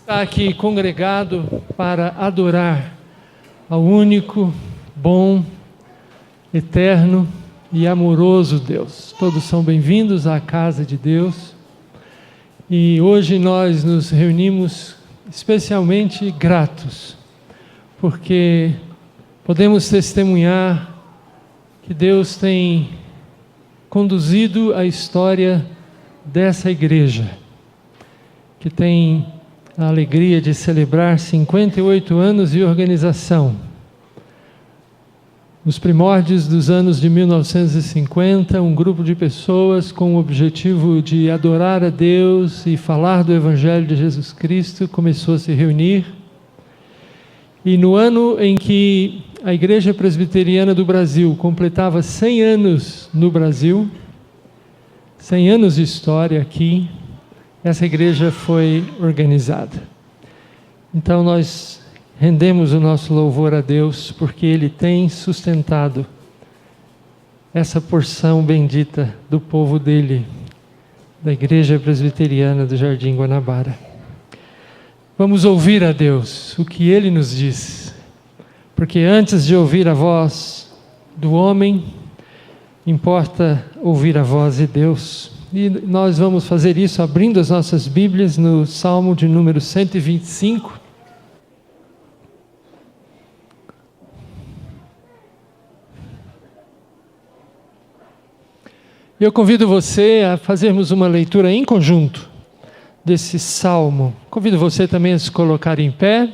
Está aqui congregado para adorar ao único, bom, eterno e amoroso Deus. Todos são bem-vindos à casa de Deus. E hoje nós nos reunimos especialmente gratos, porque podemos testemunhar que Deus tem conduzido a história dessa igreja, que tem a alegria de celebrar 58 anos de organização. Nos primórdios dos anos de 1950, um grupo de pessoas com o objetivo de adorar a Deus e falar do Evangelho de Jesus Cristo começou a se reunir. E no ano em que a Igreja Presbiteriana do Brasil completava 100 anos no Brasil, 100 anos de história aqui, essa igreja foi organizada. Então nós rendemos o nosso louvor a Deus, porque Ele tem sustentado essa porção bendita do povo dEle, da Igreja Presbiteriana do Jardim Guanabara. Vamos ouvir a Deus, o que Ele nos diz, porque antes de ouvir a voz do homem, importa ouvir a voz de Deus. E nós vamos fazer isso abrindo as nossas Bíblias no Salmo de número 125. Eu convido você a fazermos uma leitura em conjunto desse Salmo. Convido você também a se colocar em pé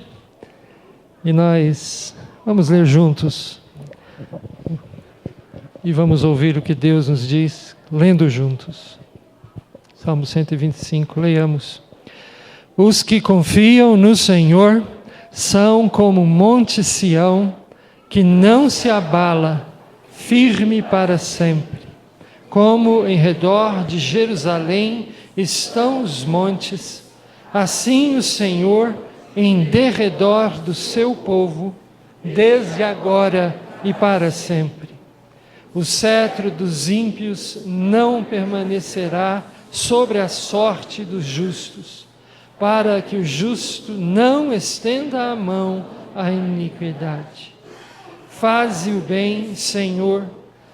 e nós vamos ler juntos. E vamos ouvir o que Deus nos diz, lendo juntos. Salmo 125, leiamos. Os que confiam no Senhor são como o monte Sião, que não se abala, firme para sempre. Como em redor de Jerusalém estão os montes, assim o Senhor em derredor do seu povo, desde agora e para sempre. O cetro dos ímpios não permanecerá sobre a sorte dos justos, para que o justo não estenda a mão à iniquidade. Faze o bem, Senhor,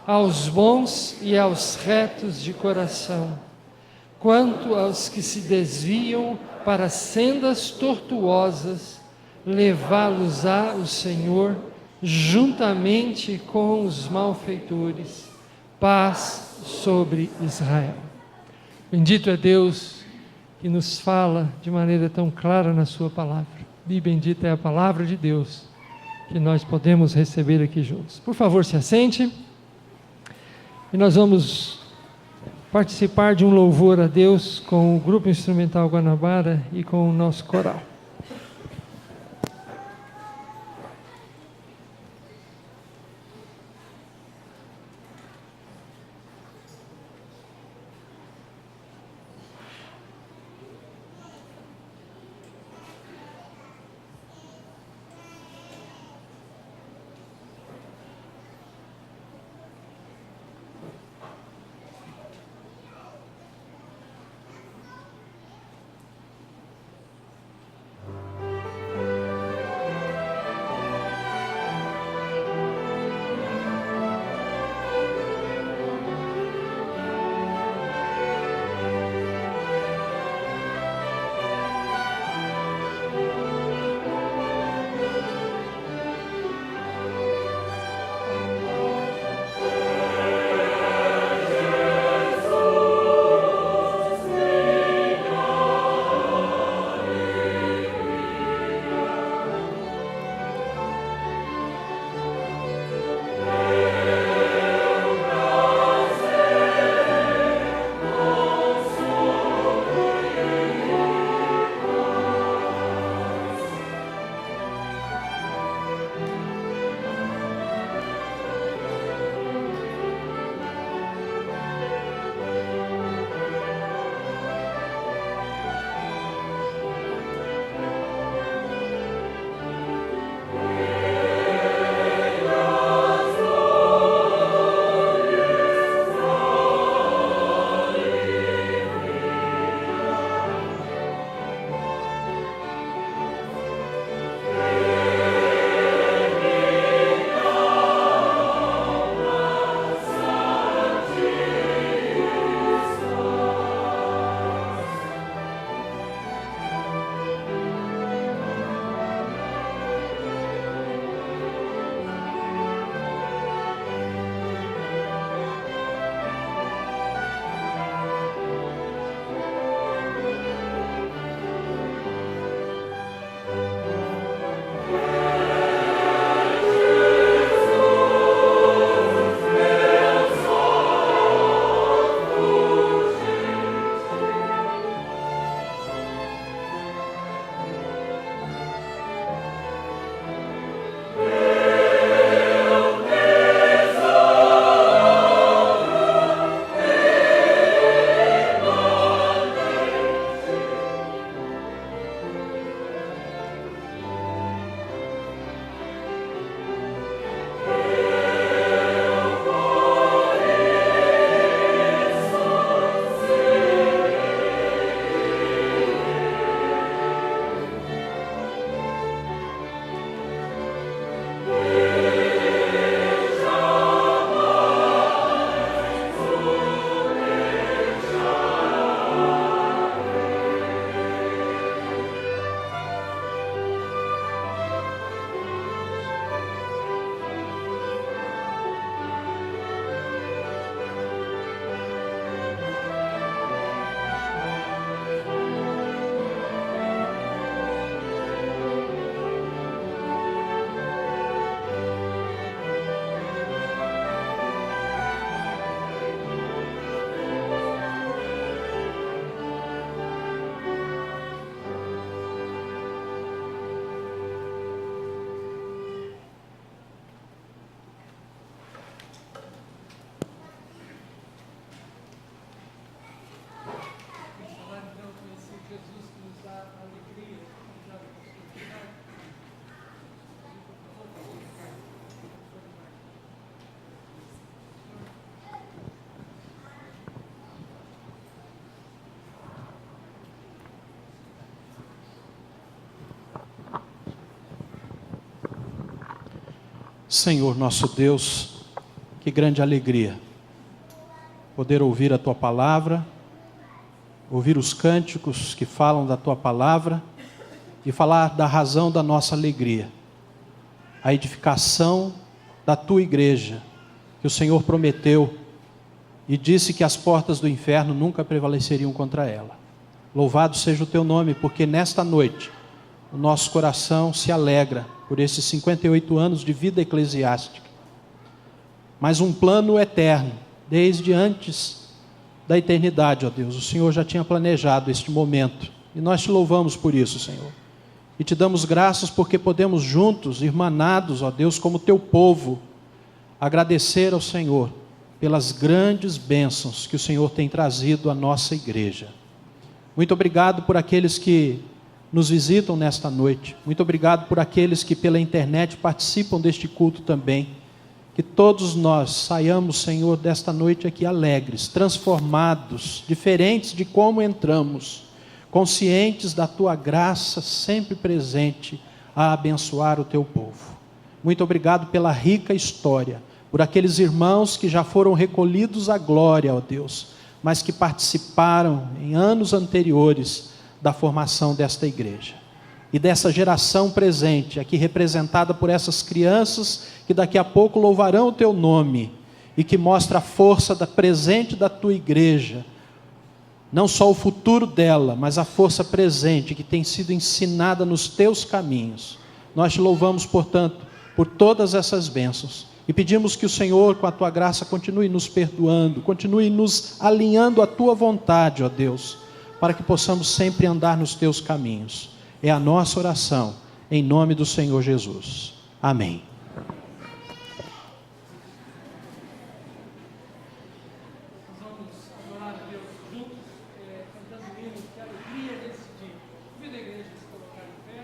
aos bons e aos retos de coração. Quanto aos que se desviam para sendas tortuosas, levá-los-á o Senhor, juntamente com os malfeitores. Paz sobre Israel. Bendito é Deus que nos fala de maneira tão clara na sua palavra. E bendita é a palavra de Deus que nós podemos receber aqui juntos. Por favor, se assente. E nós vamos participar de um louvor a Deus com o Grupo Instrumental Guanabara e com o nosso coral. Senhor nosso Deus, que grande alegria poder ouvir a Tua palavra, ouvir os cânticos que falam da Tua palavra e falar da razão da nossa alegria, a edificação da Tua igreja, que o Senhor prometeu e disse que as portas do inferno nunca prevaleceriam contra ela. Louvado seja o Teu nome, porque nesta noite o nosso coração se alegra por esses 58 anos de vida eclesiástica, mas um plano eterno, desde antes da eternidade, ó Deus, o Senhor já tinha planejado este momento, e nós Te louvamos por isso, Senhor, e Te damos graças porque podemos juntos, irmanados, ó Deus, como Teu povo, agradecer ao Senhor pelas grandes bênçãos que o Senhor tem trazido à nossa igreja. Muito obrigado por aqueles que nos visitam nesta noite. Muito obrigado por aqueles que pela internet participam deste culto também. Que todos nós saiamos, Senhor, desta noite aqui alegres, transformados, diferentes de como entramos, conscientes da Tua graça sempre presente a abençoar o Teu povo. Muito obrigado pela rica história, por aqueles irmãos que já foram recolhidos à glória, ó Deus, mas que participaram em anos anteriores da formação desta igreja. E dessa geração presente, aqui representada por essas crianças, que daqui a pouco louvarão o Teu nome, e que mostra a força presente da Tua igreja, não só o futuro dela, mas a força presente, que tem sido ensinada nos Teus caminhos. Nós Te louvamos, portanto, por todas essas bênçãos, e pedimos que o Senhor, com a Tua graça, continue nos perdoando, continue nos alinhando à Tua vontade, ó Deus, para que possamos sempre andar nos Teus caminhos. É a nossa oração, em nome do Senhor Jesus. Amém. Vamos adorar a Deus juntos, cantando hinos, que alegria desse dia. Convido a igreja a se colocar em pé,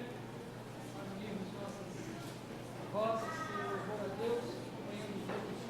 para unirmos nossas vozes em louvor a Deus, acompanhando juntos.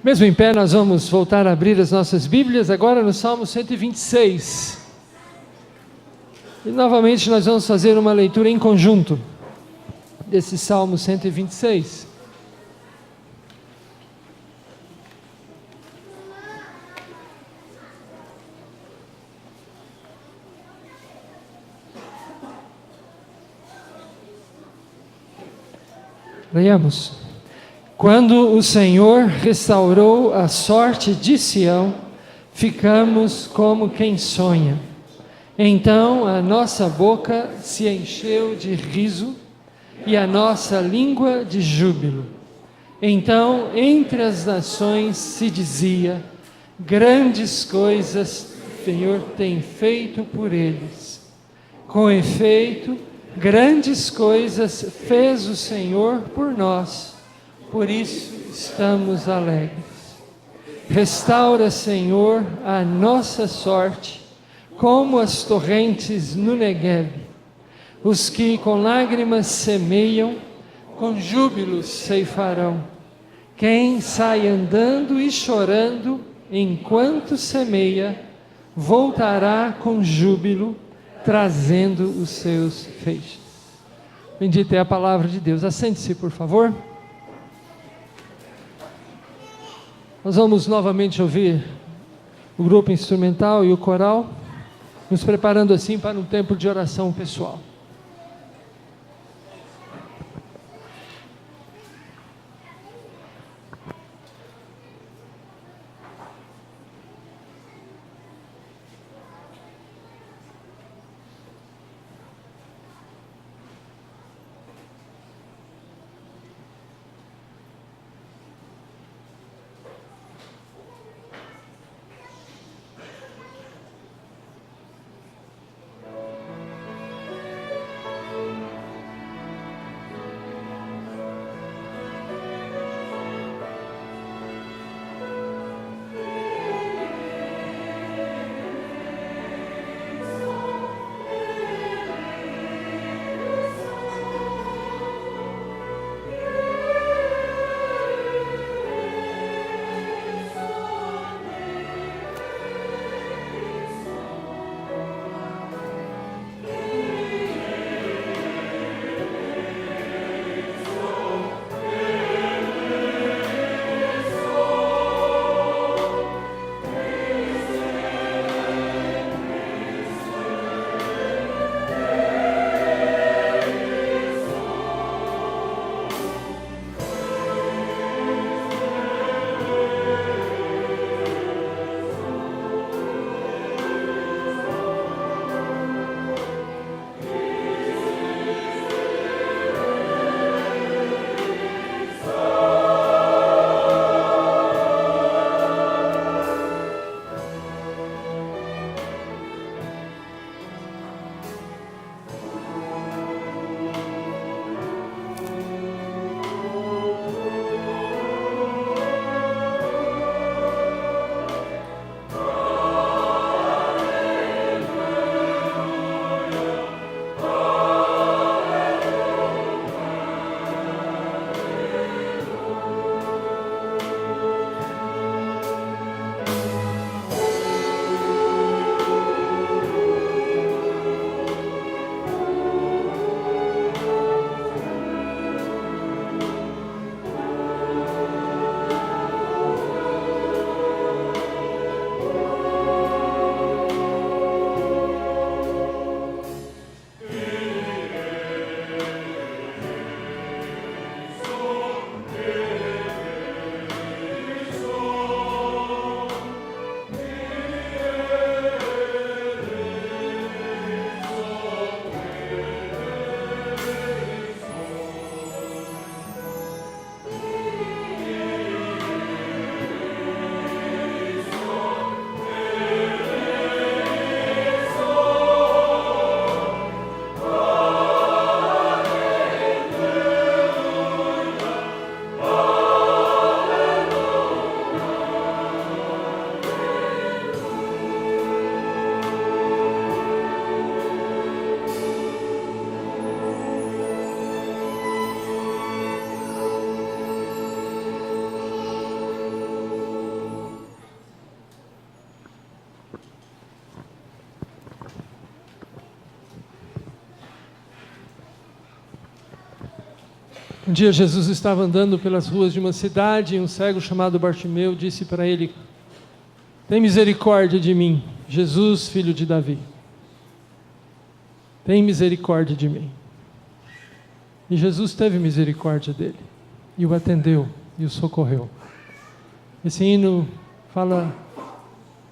Mesmo em pé, nós vamos voltar a abrir as nossas Bíblias, agora no Salmo 126. E novamente nós vamos fazer uma leitura em conjunto desse Salmo 126. Leiamos. Quando o Senhor restaurou a sorte de Sião, ficamos como quem sonha. Então a nossa boca se encheu de riso e a nossa língua de júbilo. Então entre as nações se dizia: grandes coisas o Senhor tem feito por eles. Com efeito, grandes coisas fez o Senhor por nós. Por isso estamos alegres. Restaura, Senhor, a nossa sorte, como as torrentes no Negueb. Os que com lágrimas semeiam, com júbilo ceifarão. Quem sai andando e chorando, enquanto semeia, voltará com júbilo, trazendo os seus feixes. Bendita é a palavra de Deus. Assente-se, por favor. Nós vamos novamente ouvir o grupo instrumental e o coral, nos preparando assim para um tempo de oração pessoal. Um dia Jesus estava andando pelas ruas de uma cidade e um cego chamado Bartimeu disse para ele: tem misericórdia de mim, Jesus, filho de Davi. Tem misericórdia de mim. E Jesus teve misericórdia dele, e o atendeu, e o socorreu. Esse hino fala: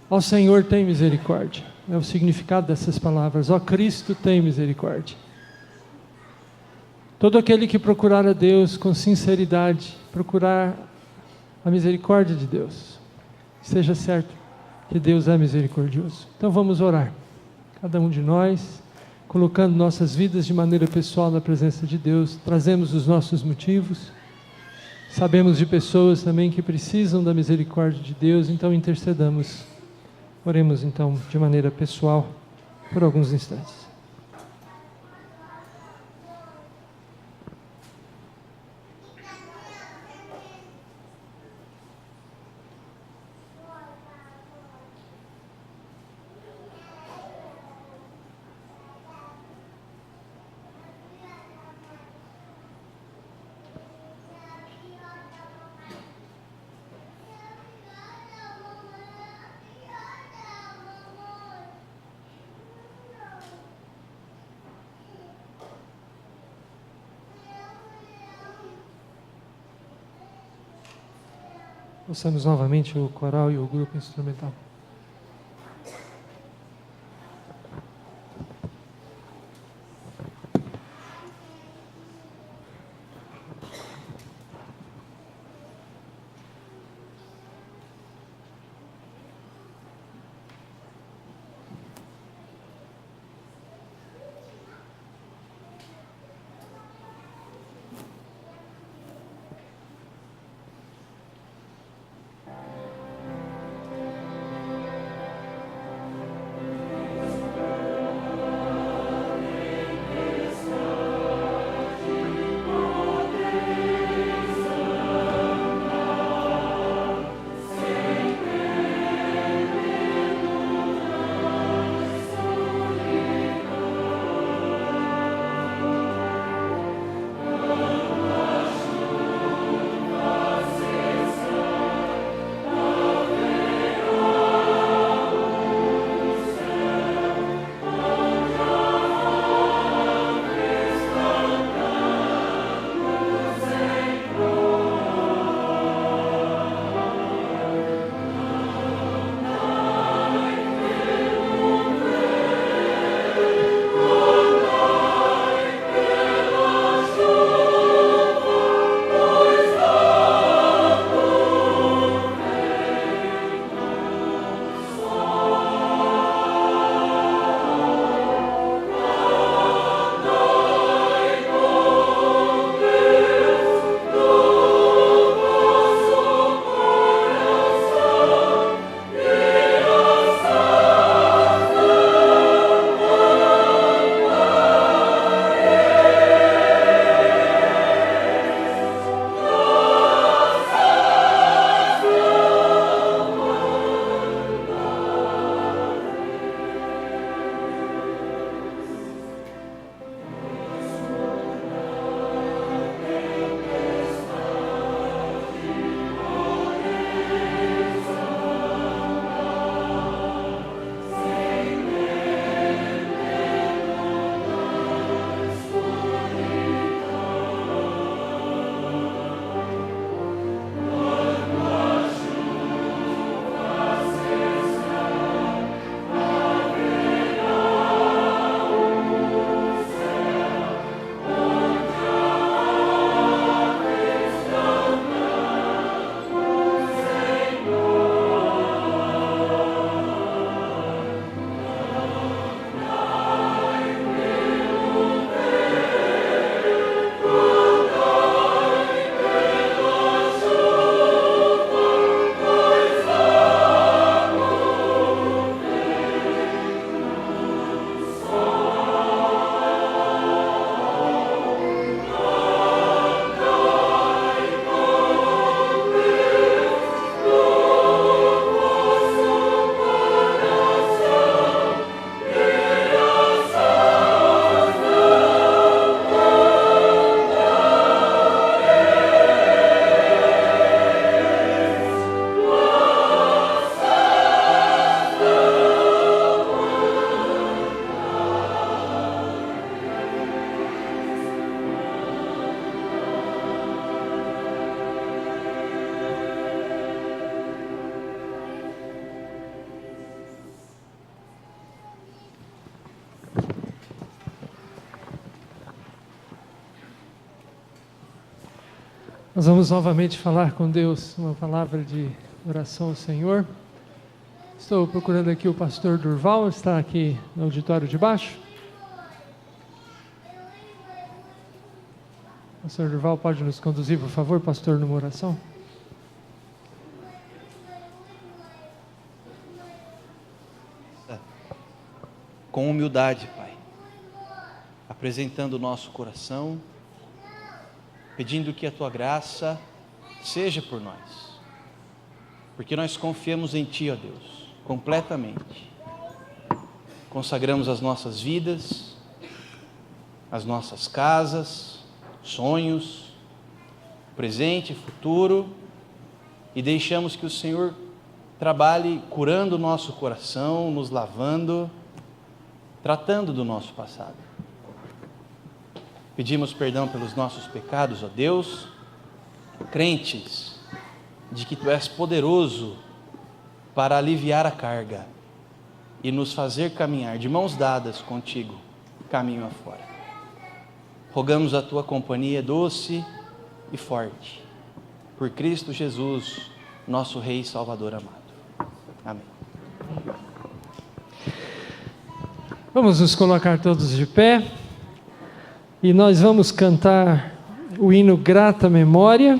ó Senhor, tem misericórdia. É o significado dessas palavras: ó Cristo, tem misericórdia. Todo aquele que procurar a Deus com sinceridade, procurar a misericórdia de Deus, esteja certo que Deus é misericordioso. Então vamos orar, cada um de nós, colocando nossas vidas de maneira pessoal na presença de Deus. Trazemos os nossos motivos, sabemos de pessoas também que precisam da misericórdia de Deus, então intercedamos. Oremos então de maneira pessoal por alguns instantes. Ouçamos novamente o coral e o grupo instrumental. Nós vamos novamente falar com Deus uma palavra de oração ao Senhor. Estou procurando aqui o pastor Durval, está aqui no auditório de baixo. Pastor Durval, pode nos conduzir, por favor, pastor, numa oração? Com humildade, Pai, apresentando o nosso coração, pedindo que a Tua graça seja por nós, porque nós confiamos em Ti, ó Deus, completamente. Consagramos as nossas vidas, as nossas casas, sonhos, presente e futuro, e deixamos que o Senhor trabalhe curando o nosso coração, nos lavando, tratando do nosso passado. Pedimos perdão pelos nossos pecados, ó Deus, crentes de que Tu és poderoso para aliviar a carga e nos fazer caminhar de mãos dadas contigo, caminho afora. Rogamos a Tua companhia doce e forte, por Cristo Jesus, nosso Rei e Salvador amado. Amém. Vamos nos colocar todos de pé e nós vamos cantar o hino Grata Memória.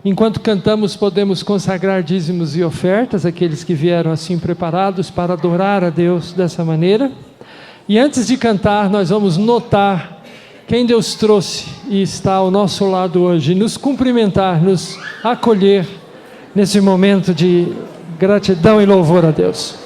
Enquanto cantamos, podemos consagrar dízimos e ofertas, aqueles que vieram assim preparados para adorar a Deus dessa maneira. E antes de cantar, nós vamos notar quem Deus trouxe e está ao nosso lado hoje, nos cumprimentar, nos acolher nesse momento de gratidão e louvor a Deus.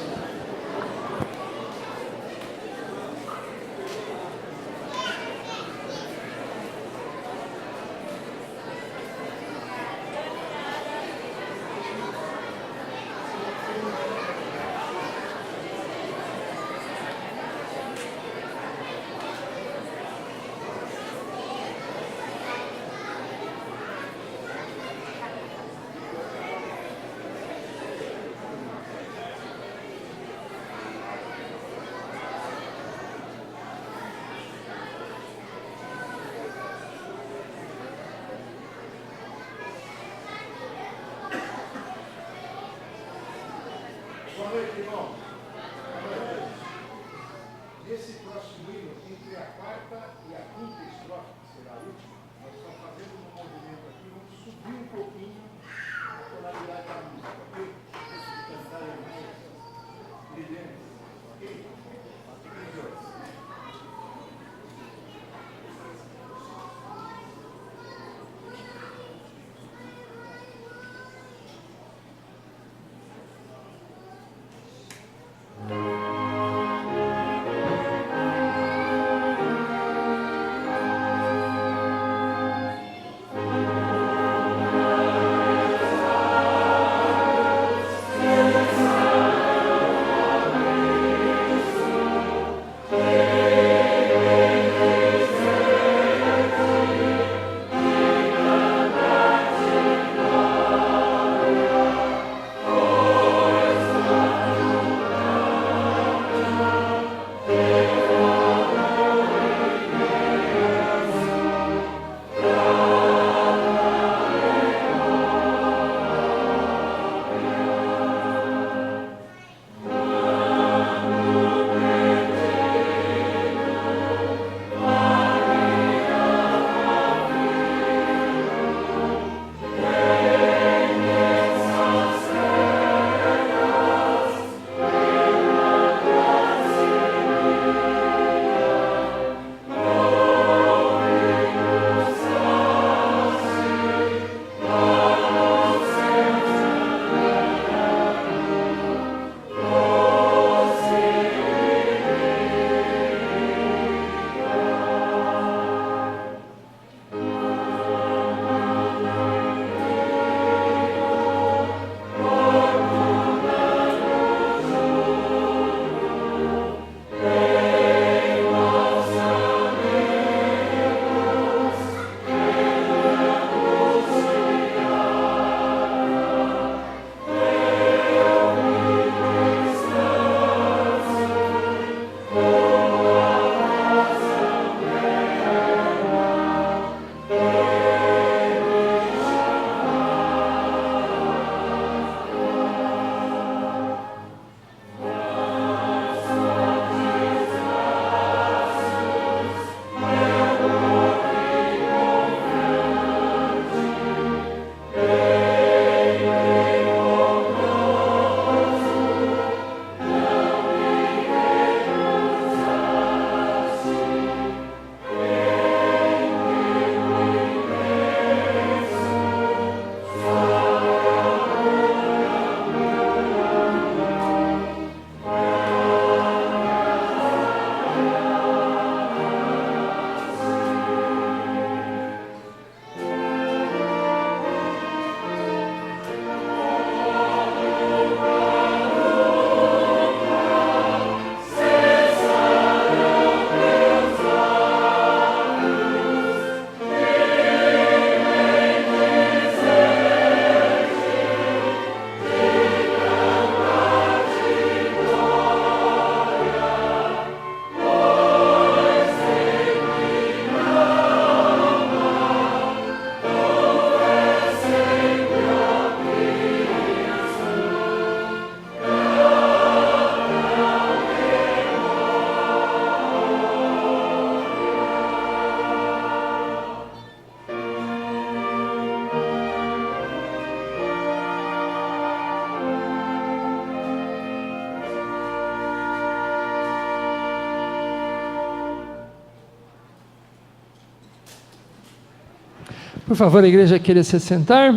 Por favor, a igreja queira se sentar.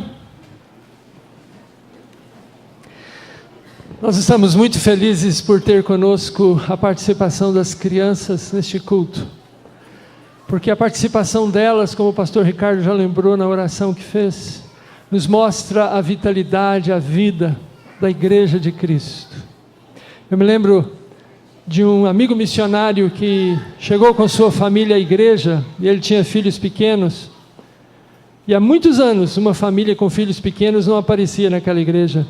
Nós estamos muito felizes por ter conosco a participação das crianças neste culto, porque a participação delas, como o pastor Ricardo já lembrou na oração que fez, nos mostra a vitalidade, a vida da igreja de Cristo. Eu me lembro de um amigo missionário que chegou com sua família à igreja, e ele tinha filhos pequenos, e há muitos anos uma família com filhos pequenos não aparecia naquela igreja.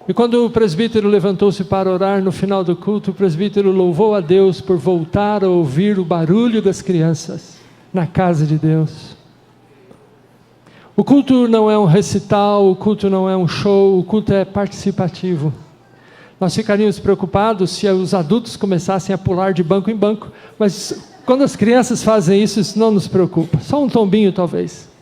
E quando o presbítero levantou-se para orar no final do culto, o presbítero louvou a Deus por voltar a ouvir o barulho das crianças na casa de Deus. O culto não é um recital, o culto não é um show, o culto é participativo. Nós ficaríamos preocupados se os adultos começassem a pular de banco em banco, mas quando as crianças fazem isso, isso não nos preocupa. Só um tombinho talvez.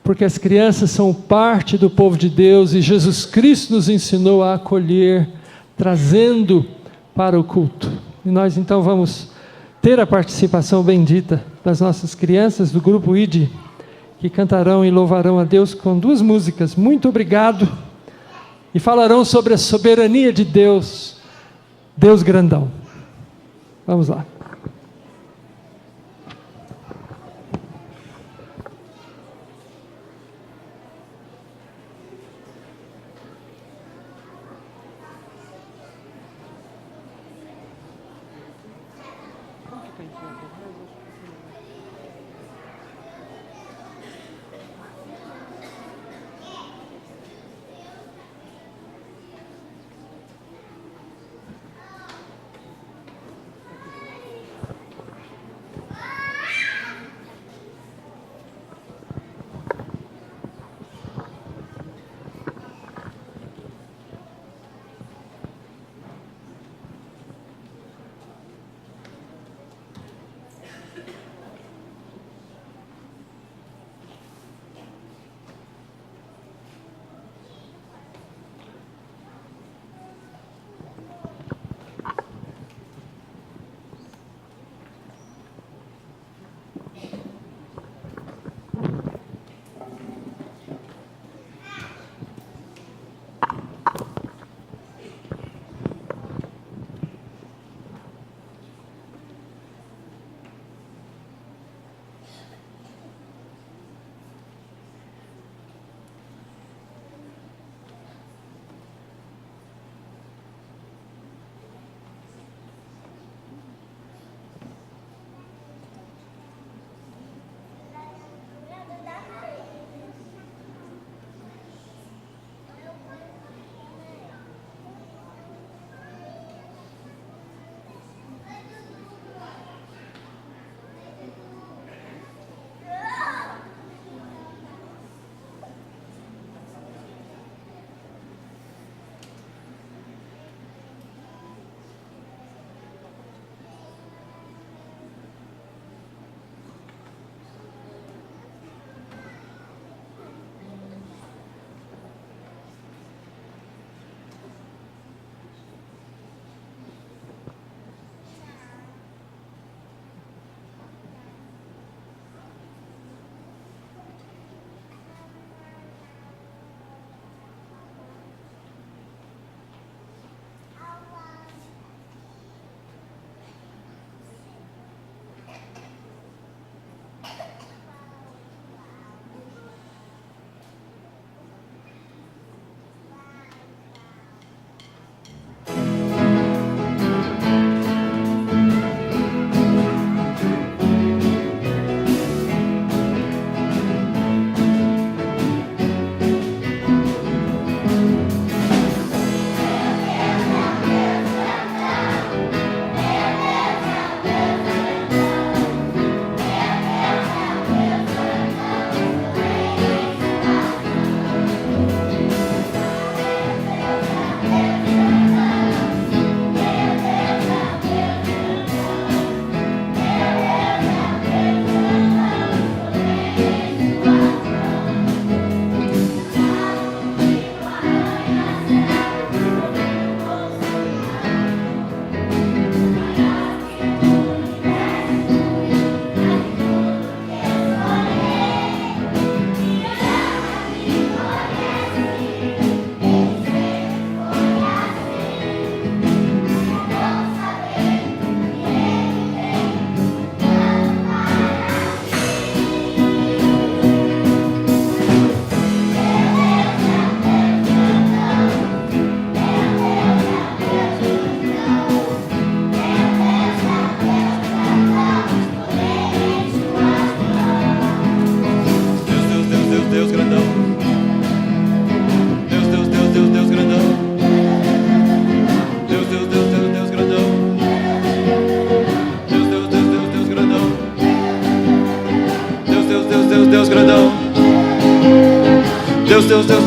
Porque as crianças são parte do povo de Deus e Jesus Cristo nos ensinou a acolher, trazendo para o culto. E nós então vamos ter a participação bendita das nossas crianças do grupo ID, que cantarão e louvarão a Deus com 2 músicas. Muito obrigado. E falarão sobre a soberania de Deus, Deus grandão. Vamos lá.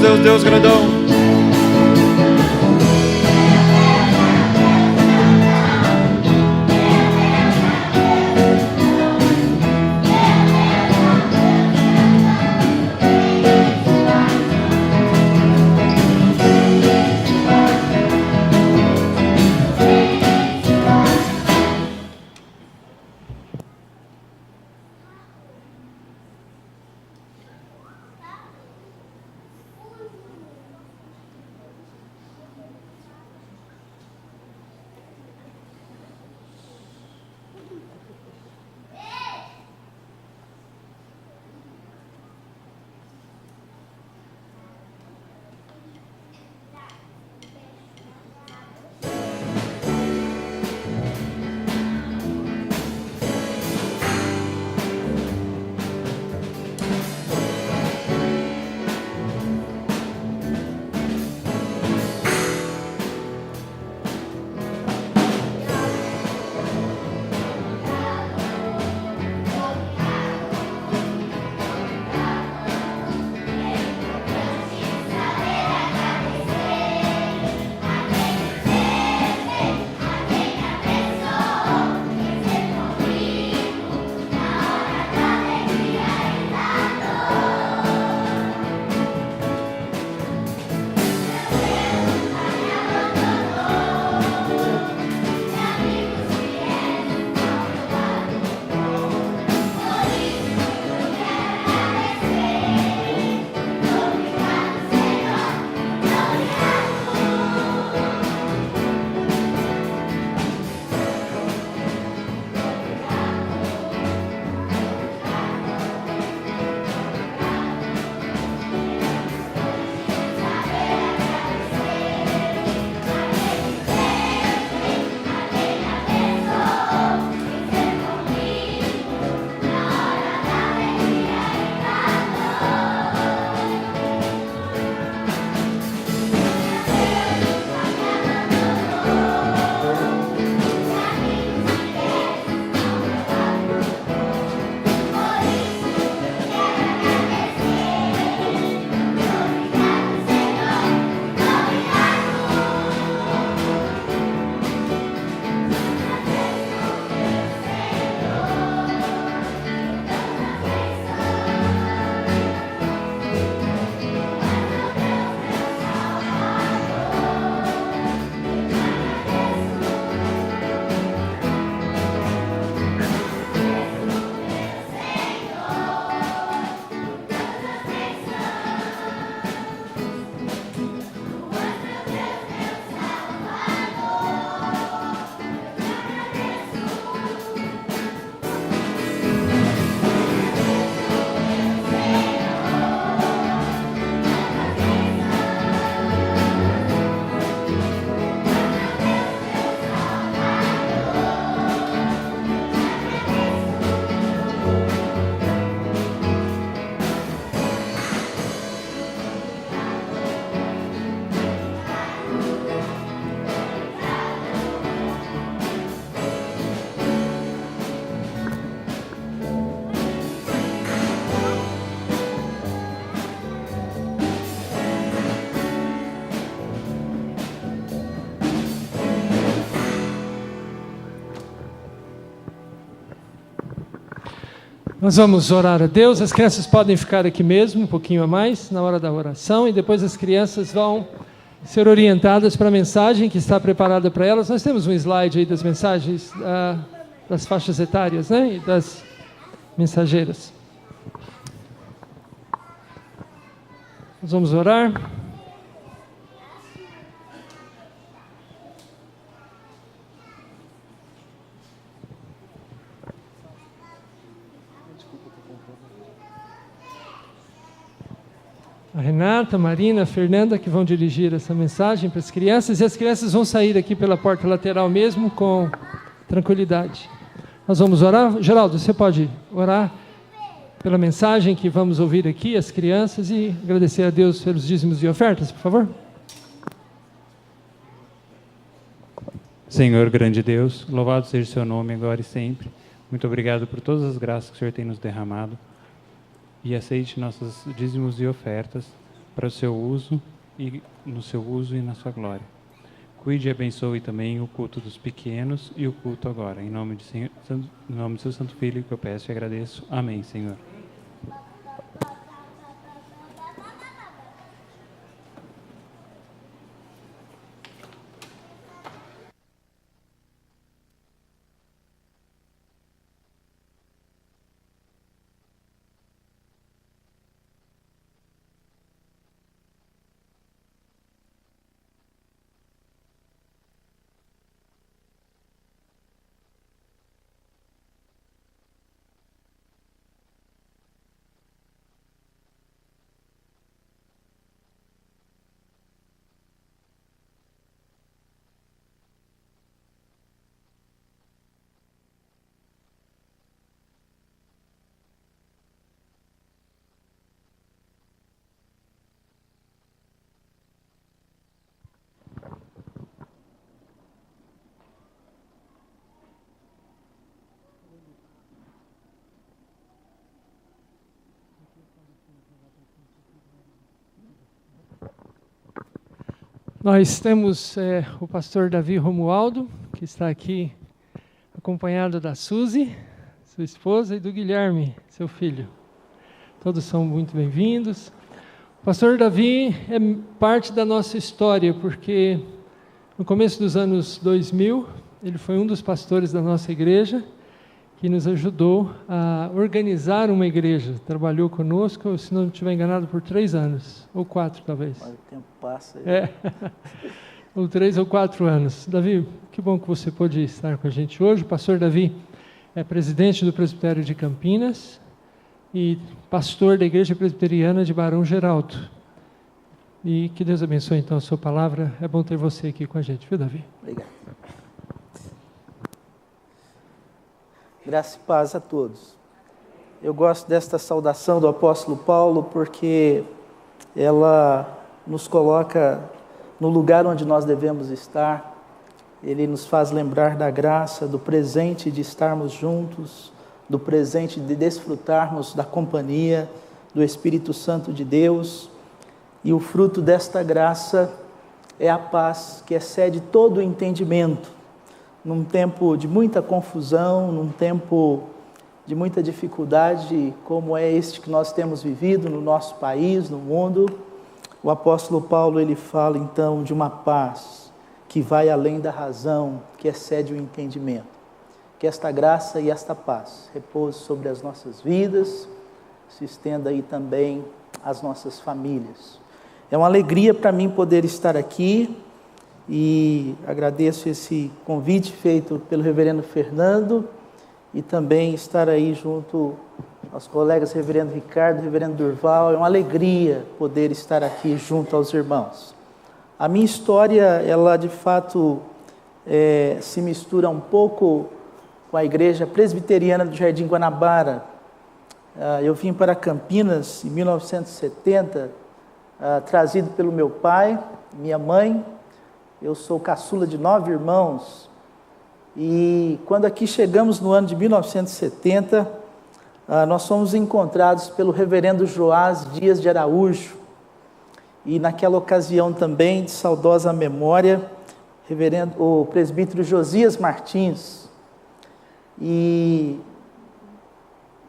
Deus, Deus grandão. Nós vamos orar a Deus. As crianças podem ficar aqui mesmo, um pouquinho a mais, na hora da oração, e depois as crianças vão ser orientadas para a mensagem que está preparada para elas. Nós temos um slide aí das mensagens das faixas etárias, né? E das mensageiras. Nós vamos orar. A Renata, a Marina, a Fernanda, que vão dirigir essa mensagem para as crianças, e as crianças vão sair aqui pela porta lateral mesmo, com tranquilidade. Nós vamos orar. Geraldo, você pode orar pela mensagem que vamos ouvir aqui, as crianças, e agradecer a Deus pelos dízimos e ofertas, por favor? Senhor, grande Deus, louvado seja o seu nome agora e sempre. Muito obrigado por todas as graças que o Senhor tem nos derramado. E aceite nossos dízimos e ofertas para o seu uso e no seu uso e na sua glória. Cuide e abençoe também o culto dos pequenos e o culto agora. Em nome do seu Santo Filho que eu peço e agradeço. Amém, Senhor. Nós temos o pastor Davi Romualdo, que está aqui acompanhado da Suzy, sua esposa, e do Guilherme, seu filho. Todos são muito bem-vindos. O pastor Davi é parte da nossa história, porque no começo dos anos 2000, ele foi um dos pastores da nossa igreja, que nos ajudou a organizar uma igreja. Trabalhou conosco, se não estiver enganado, por 3 anos, ou 4 talvez. Mas o tempo passa. Ou 3 ou 4 anos. Davi, que bom que você pôde estar com a gente hoje. O pastor Davi é presidente do Presbitério de Campinas e pastor da Igreja Presbiteriana de Barão Geraldo. E que Deus abençoe então a sua palavra. É bom ter você aqui com a gente, viu, Davi? Obrigado. Graça e paz a todos. Eu gosto desta saudação do apóstolo Paulo porque ela nos coloca no lugar onde nós devemos estar. Ele nos faz lembrar da graça, do presente de estarmos juntos, do presente de desfrutarmos da companhia do Espírito Santo de Deus. E o fruto desta graça é a paz que excede todo o entendimento. Num tempo de muita confusão, num tempo de muita dificuldade, como é este que nós temos vivido no nosso país, no mundo, o apóstolo Paulo ele fala então de uma paz que vai além da razão, que excede o entendimento. Que esta graça e esta paz repouse sobre as nossas vidas, se estenda aí também às nossas famílias. É uma alegria para mim poder estar aqui. E agradeço esse convite feito pelo reverendo Fernando e também estar aí junto aos colegas reverendo Ricardo, reverendo Durval. É uma alegria poder estar aqui junto aos irmãos. A minha história, ela de fato se mistura um pouco com a igreja presbiteriana do Jardim Guanabara. Eu vim para Campinas em 1970, trazido pelo meu pai, minha mãe. Eu sou caçula de 9 irmãos e quando aqui chegamos no ano de 1970, nós fomos encontrados pelo reverendo Joás Dias de Araújo e naquela ocasião também, de saudosa memória, o presbítero Josias Martins. E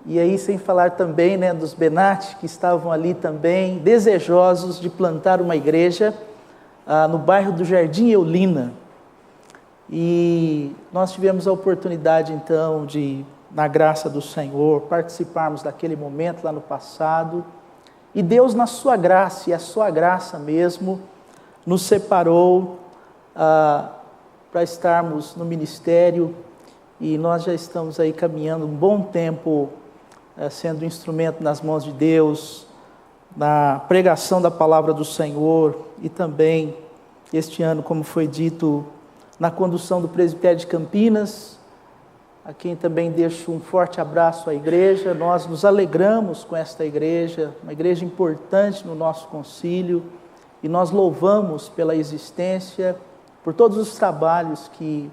aí sem falar também dos Benatti, que estavam ali também desejosos de plantar uma igreja no bairro do Jardim Eulina. E nós tivemos a oportunidade então de, na graça do Senhor, participarmos daquele momento lá no passado, e Deus na sua graça, e a sua graça mesmo, nos separou para estarmos no ministério, e nós já estamos aí caminhando um bom tempo, sendo instrumento nas mãos de Deus, na pregação da palavra do Senhor, e também este ano, como foi dito, na condução do Presbitério de Campinas, a quem também deixo um forte abraço à igreja. Nós nos alegramos com esta igreja, uma igreja importante no nosso concílio, e nós louvamos pela existência, por todos os trabalhos que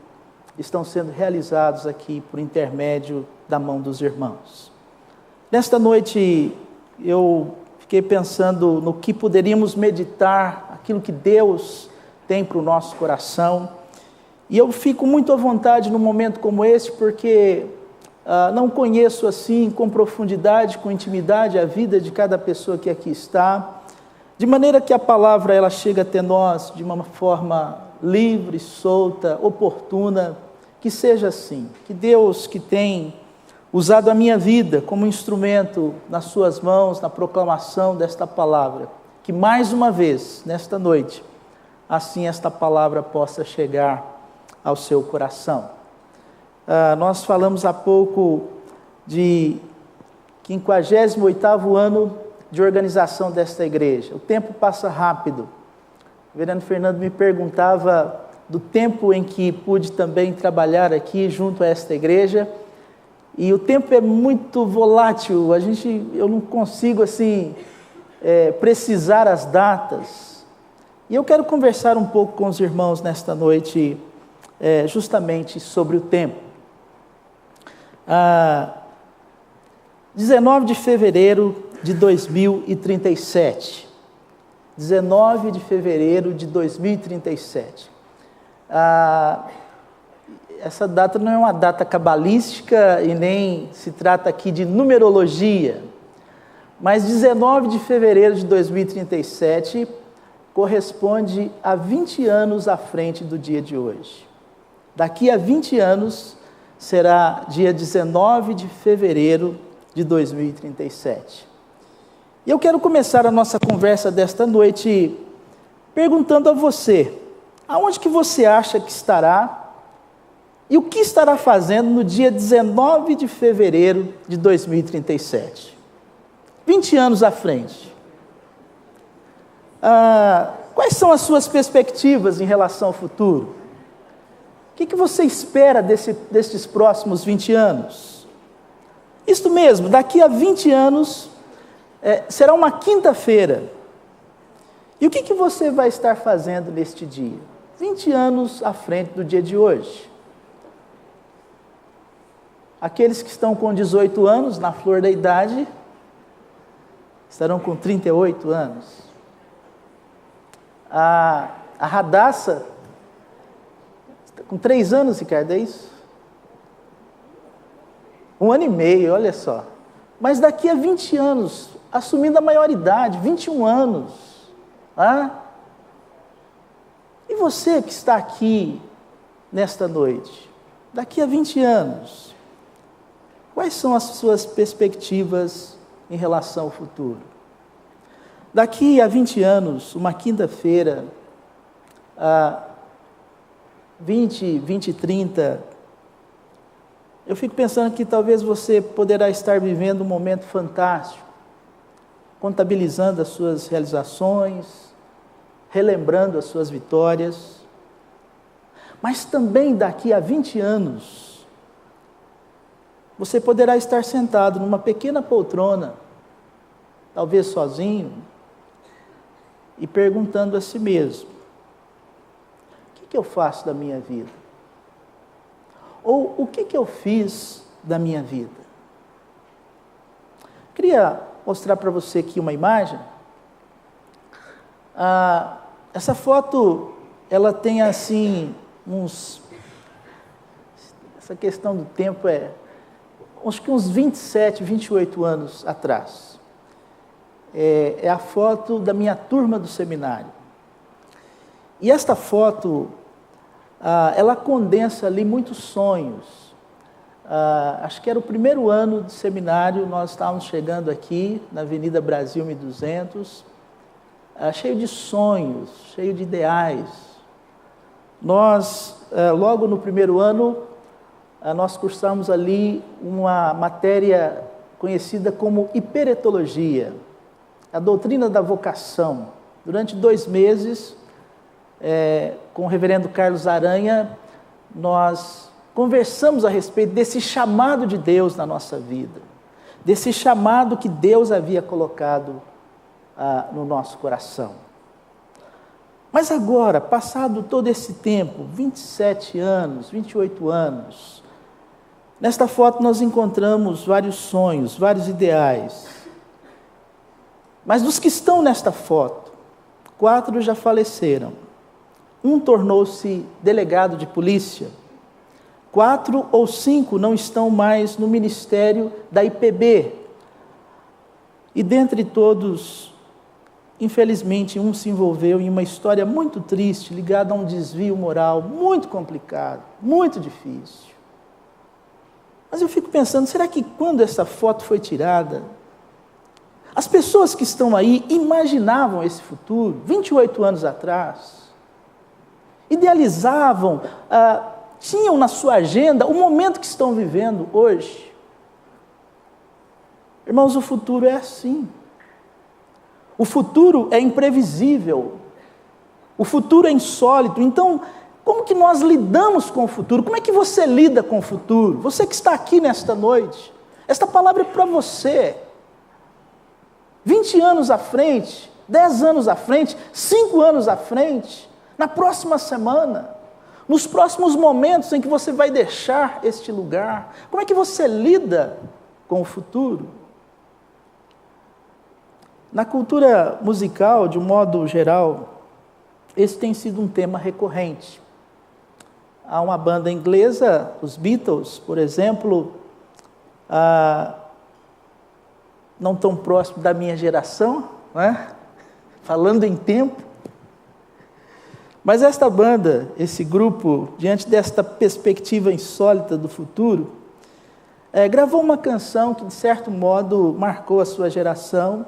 estão sendo realizados aqui por intermédio da mão dos irmãos. Nesta noite eu fiquei pensando no que poderíamos meditar, aquilo que Deus tem para o nosso coração. E eu fico muito à vontade num momento como esse, porque não conheço assim com profundidade, com intimidade a vida de cada pessoa que aqui está, de maneira que a palavra ela chega até nós de uma forma livre, solta, oportuna, que seja assim, que Deus que tem usado a minha vida como instrumento nas suas mãos, na proclamação desta palavra, que mais uma vez, nesta noite, assim esta palavra possa chegar ao seu coração. Nós falamos há pouco de 58º ano de organização desta igreja. O tempo passa rápido. O vereador Fernando me perguntava do tempo em que pude também trabalhar aqui junto a esta igreja, e o tempo é muito volátil, eu não consigo assim precisar as datas. E eu quero conversar um pouco com os irmãos nesta noite justamente sobre o tempo. 19 de fevereiro de 2037. 19 de fevereiro de 2037. Essa data não é uma data cabalística e nem se trata aqui de numerologia, mas 19 de fevereiro de 2037 corresponde a 20 anos à frente do dia de hoje. Daqui a 20 anos será dia 19 de fevereiro de 2037. E eu quero começar a nossa conversa desta noite perguntando a você, aonde que você acha que estará e o que estará fazendo no dia 19 de fevereiro de 2037? 20 anos à frente. Quais são as suas perspectivas em relação ao futuro? O que você espera desses próximos 20 anos? Isto mesmo, daqui a 20 anos, será uma quinta-feira. E o que você vai estar fazendo neste dia? 20 anos à frente do dia de hoje. Aqueles que estão com 18 anos, na flor da idade, estarão com 38 anos. A Radassa, está com 3 anos, Ricardo, é isso? 1 ano e meio, olha só. Mas daqui a 20 anos, assumindo a maioridade, 21 anos. E você que está aqui nesta noite, daqui a 20 anos, quais são as suas perspectivas em relação ao futuro? Daqui a 20 anos, uma quinta-feira, 20, 30, eu fico pensando que talvez você poderá estar vivendo um momento fantástico, contabilizando as suas realizações, relembrando as suas vitórias, mas também daqui a 20 anos, você poderá estar sentado numa pequena poltrona, talvez sozinho, e perguntando a si mesmo, o que eu faço da minha vida? Ou o que eu fiz da minha vida? Queria mostrar para você aqui uma imagem. Essa foto, ela tem assim, essa questão do tempo acho que uns 27, 28 anos atrás. É a foto da minha turma do seminário. E esta foto, ela condensa ali muitos sonhos. Acho que era o primeiro ano de seminário, nós estávamos chegando aqui na Avenida Brasil 1200, cheio de sonhos, cheio de ideais. Nós, logo no primeiro ano, nós cursamos ali uma matéria conhecida como hiperetologia, a doutrina da vocação. Durante 2 meses, com o reverendo Carlos Aranha, nós conversamos a respeito desse chamado de Deus na nossa vida, desse chamado que Deus havia colocado no nosso coração. Mas agora, passado todo esse tempo, 27 anos, 28 anos, nesta foto nós encontramos vários sonhos, vários ideais. Mas dos que estão nesta foto, 4 já faleceram. Um tornou-se delegado de polícia. 4 ou 5 não estão mais no ministério da IPB. E dentre todos, infelizmente, um se envolveu em uma história muito triste, ligada a um desvio moral muito complicado, muito difícil. Mas eu fico pensando, será que quando essa foto foi tirada, as pessoas que estão aí imaginavam esse futuro, 28 anos atrás? Idealizavam, tinham na sua agenda o momento que estão vivendo hoje? Irmãos, o futuro é assim. O futuro é imprevisível. O futuro é insólito. Então, como que nós lidamos com o futuro? Como é que você lida com o futuro? Você que está aqui nesta noite, esta palavra é para você. 20 anos à frente, 10 anos à frente, 5 anos à frente, na próxima semana, nos próximos momentos em que você vai deixar este lugar. Como é que você lida com o futuro? Na cultura musical, de um modo geral, esse tem sido um tema recorrente. Há uma banda inglesa, os Beatles, por exemplo, não tão próximo da minha geração, né? Falando em tempo. Mas esta banda, esse grupo, diante desta perspectiva insólita do futuro, gravou uma canção que, de certo modo, marcou a sua geração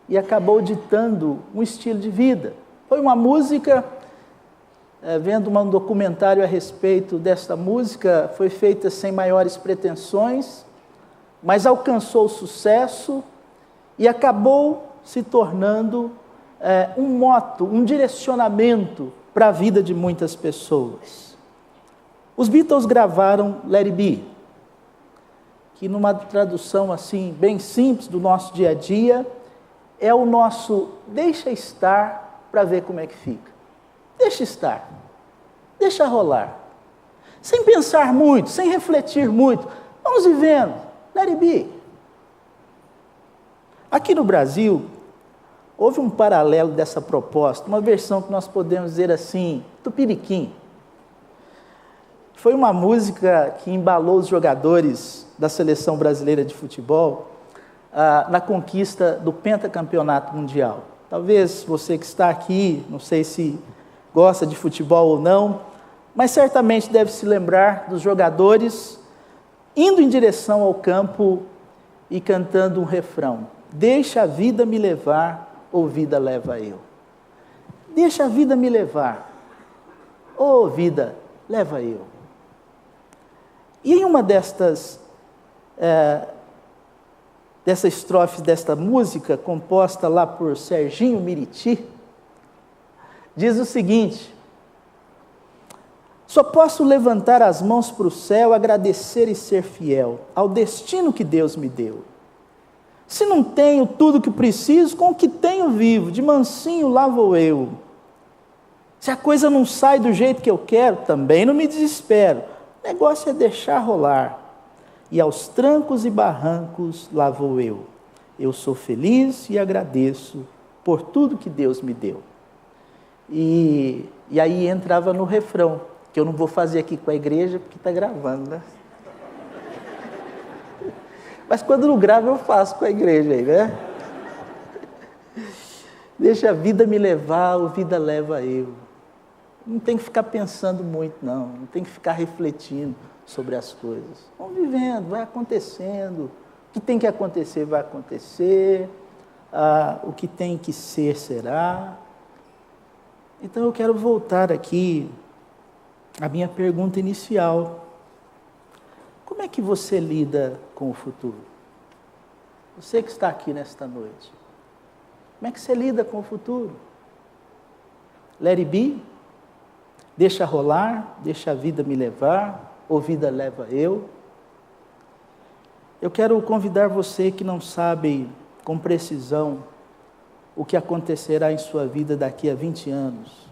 e acabou ditando um estilo de vida. Foi uma música, vendo um documentário a respeito desta música, foi feita sem maiores pretensões, mas alcançou sucesso e acabou se tornando um moto, um direcionamento para a vida de muitas pessoas. Os Beatles gravaram Let It Be, que numa tradução assim bem simples do nosso dia a dia, é o nosso deixa estar para ver como é que fica. Deixa estar, deixa rolar, sem pensar muito, sem refletir muito, vamos vivendo, let it be. Aqui no Brasil, houve um paralelo dessa proposta, uma versão que nós podemos dizer assim, tupiniquim. Foi uma música que embalou os jogadores da seleção brasileira de futebol na conquista do pentacampeonato mundial. Talvez você que está aqui, não sei se gosta de futebol ou não, mas certamente deve se lembrar dos jogadores indo em direção ao campo e cantando um refrão: deixa a vida me levar, ou vida leva eu. Deixa a vida me levar, ou vida leva eu. E em uma dessas estrofes desta música, composta lá por Serginho Miriti, diz o seguinte: só posso levantar as mãos para o céu, agradecer e ser fiel ao destino que Deus me deu. Se não tenho tudo o que preciso, com o que tenho vivo, de mansinho lá vou eu. Se a coisa não sai do jeito que eu quero, também não me desespero. O negócio é deixar rolar. E aos trancos e barrancos lá vou eu. Eu sou feliz e agradeço por tudo que Deus me deu. E aí entrava no refrão, que eu não vou fazer aqui com a igreja, porque está gravando, né? Mas quando não grava, eu faço com a igreja aí, né? Deixa a vida me levar, a vida leva eu. Não tem que ficar pensando muito, não. Não tem que ficar refletindo sobre as coisas. Vamos vivendo, vai acontecendo. O que tem que acontecer, vai acontecer. O que tem que ser, será. Então eu quero voltar aqui à minha pergunta inicial. Como é que você lida com o futuro? Você que está aqui nesta noite. Como é que você lida com o futuro? Let it be? Deixa rolar? Deixa a vida me levar? Ou vida leva eu? Eu quero convidar você que não sabe com precisão o que acontecerá em sua vida daqui a 20 anos.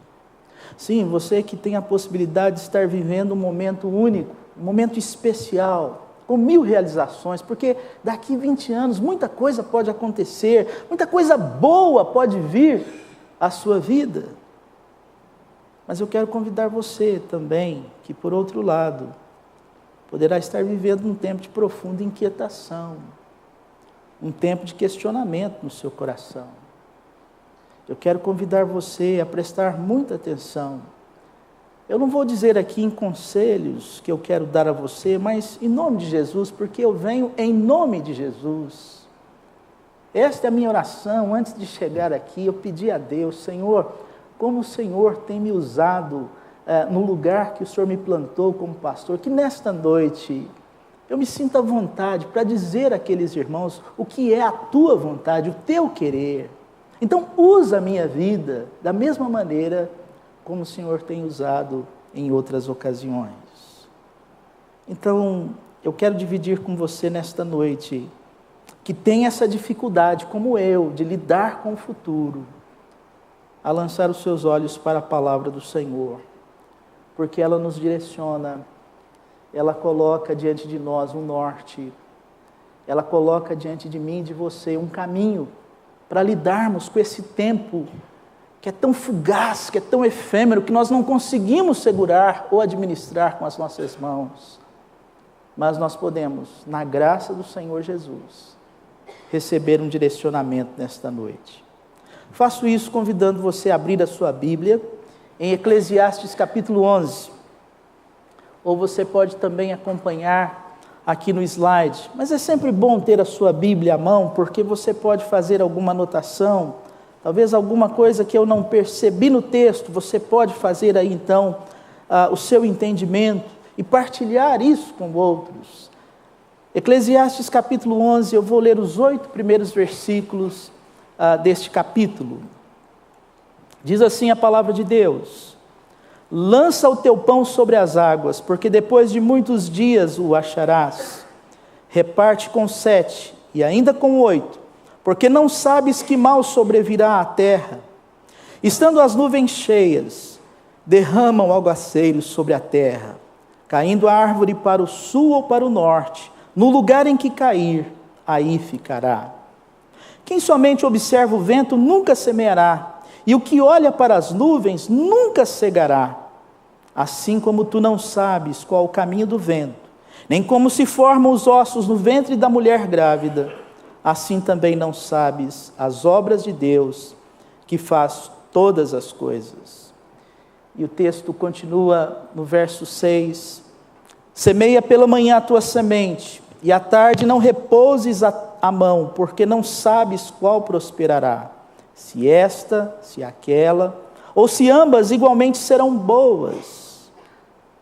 Sim, você que tem a possibilidade de estar vivendo um momento único, um momento especial, com 1000 realizações, porque daqui 20 anos muita coisa pode acontecer, muita coisa boa pode vir à sua vida. Mas eu quero convidar você também, que por outro lado, poderá estar vivendo um tempo de profunda inquietação, um tempo de questionamento no seu coração. Eu quero convidar você a prestar muita atenção. Eu não vou dizer aqui em conselhos que eu quero dar a você, mas em nome de Jesus, porque eu venho em nome de Jesus. Esta é a minha oração. Antes de chegar aqui, eu pedi a Deus: Senhor, como o Senhor tem me usado no lugar que o Senhor me plantou como pastor, que nesta noite eu me sinta à vontade para dizer àqueles irmãos o que é a tua vontade, o teu querer. Então, usa a minha vida da mesma maneira como o Senhor tem usado em outras ocasiões. Então, eu quero dividir com você nesta noite, que tem essa dificuldade, como eu, de lidar com o futuro, a lançar os seus olhos para a palavra do Senhor, porque ela nos direciona, ela coloca diante de nós um norte, ela coloca diante de mim e de você um caminho para lidarmos com esse tempo que é tão fugaz, que é tão efêmero, que nós não conseguimos segurar ou administrar com as nossas mãos. Mas nós podemos, na graça do Senhor Jesus, receber um direcionamento nesta noite. Faço isso convidando você a abrir a sua Bíblia em Eclesiastes capítulo 11. Ou você pode também acompanhar aqui no slide. Mas é sempre bom ter a sua Bíblia à mão, porque você pode fazer alguma anotação, talvez alguma coisa que eu não percebi no texto, você pode fazer aí então o seu entendimento e partilhar isso com outros. Eclesiastes capítulo 11, eu vou ler os 8 primeiros versículos deste capítulo. Diz assim a palavra de Deus: lança o teu pão sobre as águas, porque depois de muitos dias o acharás. Reparte com 7 e ainda com 8, porque não sabes que mal sobrevirá à terra. Estando as nuvens cheias, derramam aguaceiros sobre a terra, caindo a árvore para o sul ou para o norte, no lugar em que cair, aí ficará. Quem somente observa o vento nunca semeará, e o que olha para as nuvens nunca cegará. Assim como tu não sabes qual o caminho do vento, nem como se formam os ossos no ventre da mulher grávida, assim também não sabes as obras de Deus, que faz todas as coisas. E o texto continua no verso 6: semeia pela manhã a tua semente, e à tarde não repouses a mão, porque não sabes qual prosperará, se esta, se aquela, ou se ambas igualmente serão boas.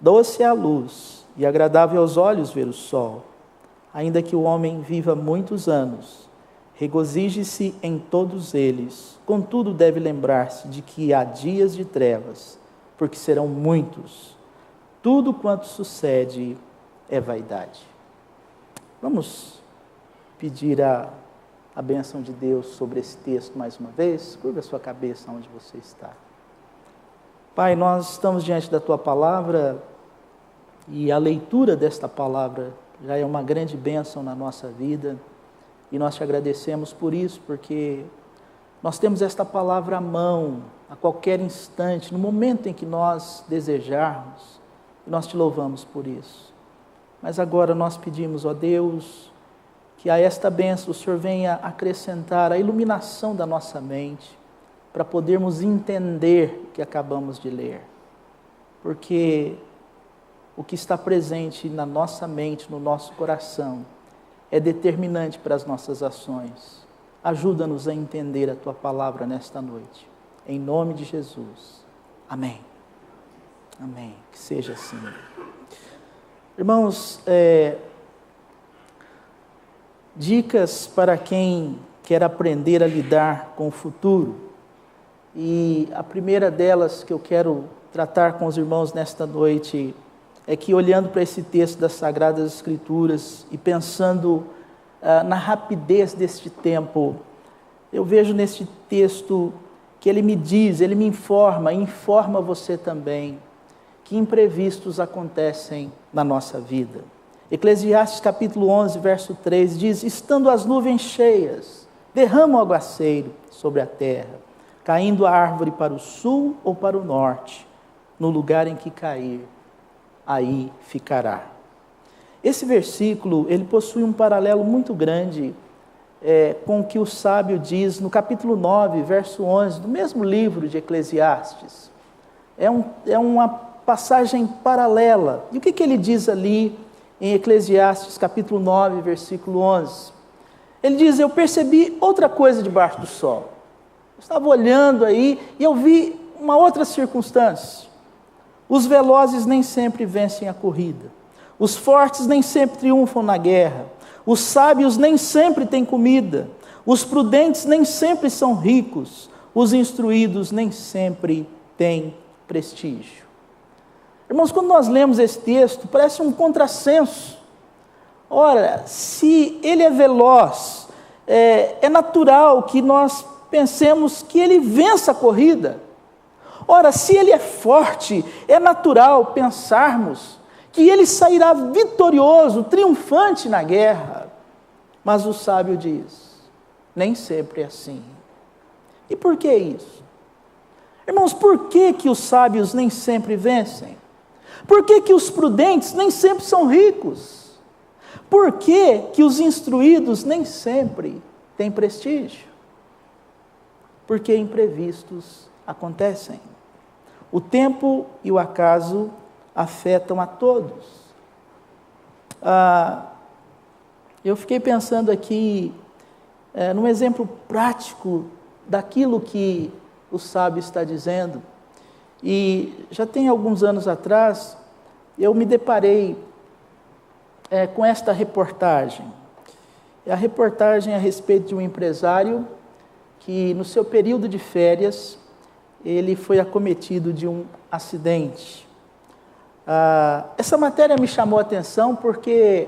Doce é a luz, e agradável aos olhos ver o sol. Ainda que o homem viva muitos anos, regozije-se em todos eles. Contudo, deve lembrar-se de que há dias de trevas, porque serão muitos. Tudo quanto sucede é vaidade. Vamos pedir a bênção de Deus sobre esse texto mais uma vez? Curva a sua cabeça onde você está. Pai, nós estamos diante da Tua palavra, e a leitura desta palavra já é uma grande bênção na nossa vida, e nós te agradecemos por isso, porque nós temos esta palavra à mão, a qualquer instante, no momento em que nós desejarmos, e nós te louvamos por isso. Mas agora nós pedimos, ó Deus, que a esta bênção o Senhor venha acrescentar a iluminação da nossa mente, para podermos entender o que acabamos de ler. Porque o que está presente na nossa mente, no nosso coração, é determinante para as nossas ações. Ajuda-nos a entender a Tua palavra nesta noite. Em nome de Jesus. Amém. Amém. Que seja assim. Irmãos, dicas para quem quer aprender a lidar com o futuro. E a primeira delas que eu quero tratar com os irmãos nesta noite é que, olhando para esse texto das Sagradas Escrituras e pensando na rapidez deste tempo, eu vejo neste texto que ele me diz, ele me informa, e informa você também, que imprevistos acontecem na nossa vida. Eclesiastes capítulo 11, verso 3 diz: estando as nuvens cheias, derrama o aguaceiro sobre a terra, caindo a árvore para o sul ou para o norte, no lugar em que cair, aí ficará. Esse versículo, ele possui um paralelo muito grande com o que o sábio diz no capítulo 9, verso 11, do mesmo livro de Eclesiastes. É uma passagem paralela. E o que ele diz ali em Eclesiastes capítulo 9, versículo 11? Ele diz: eu percebi outra coisa debaixo do sol. Eu estava olhando aí e eu vi uma outra circunstância. Os velozes nem sempre vencem a corrida. Os fortes nem sempre triunfam na guerra. Os sábios nem sempre têm comida. Os prudentes nem sempre são ricos. Os instruídos nem sempre têm prestígio. Irmãos, quando nós lemos esse texto, parece um contrassenso. Ora, se ele é veloz, é natural que nós pensemos que ele vença a corrida. Ora, se ele é forte, é natural pensarmos que ele sairá vitorioso, triunfante na guerra. Mas o sábio diz: nem sempre é assim. E por que isso? Irmãos, por que os sábios nem sempre vencem? Por que os prudentes nem sempre são ricos? Por que os instruídos nem sempre têm prestígio? Porque imprevistos acontecem. O tempo e o acaso afetam a todos. Eu fiquei pensando aqui num exemplo prático daquilo que o sábio está dizendo. E já tem alguns anos atrás, eu me deparei com esta reportagem. É a reportagem a respeito de um empresário que, no seu período de férias, ele foi acometido de um acidente. Essa matéria me chamou a atenção porque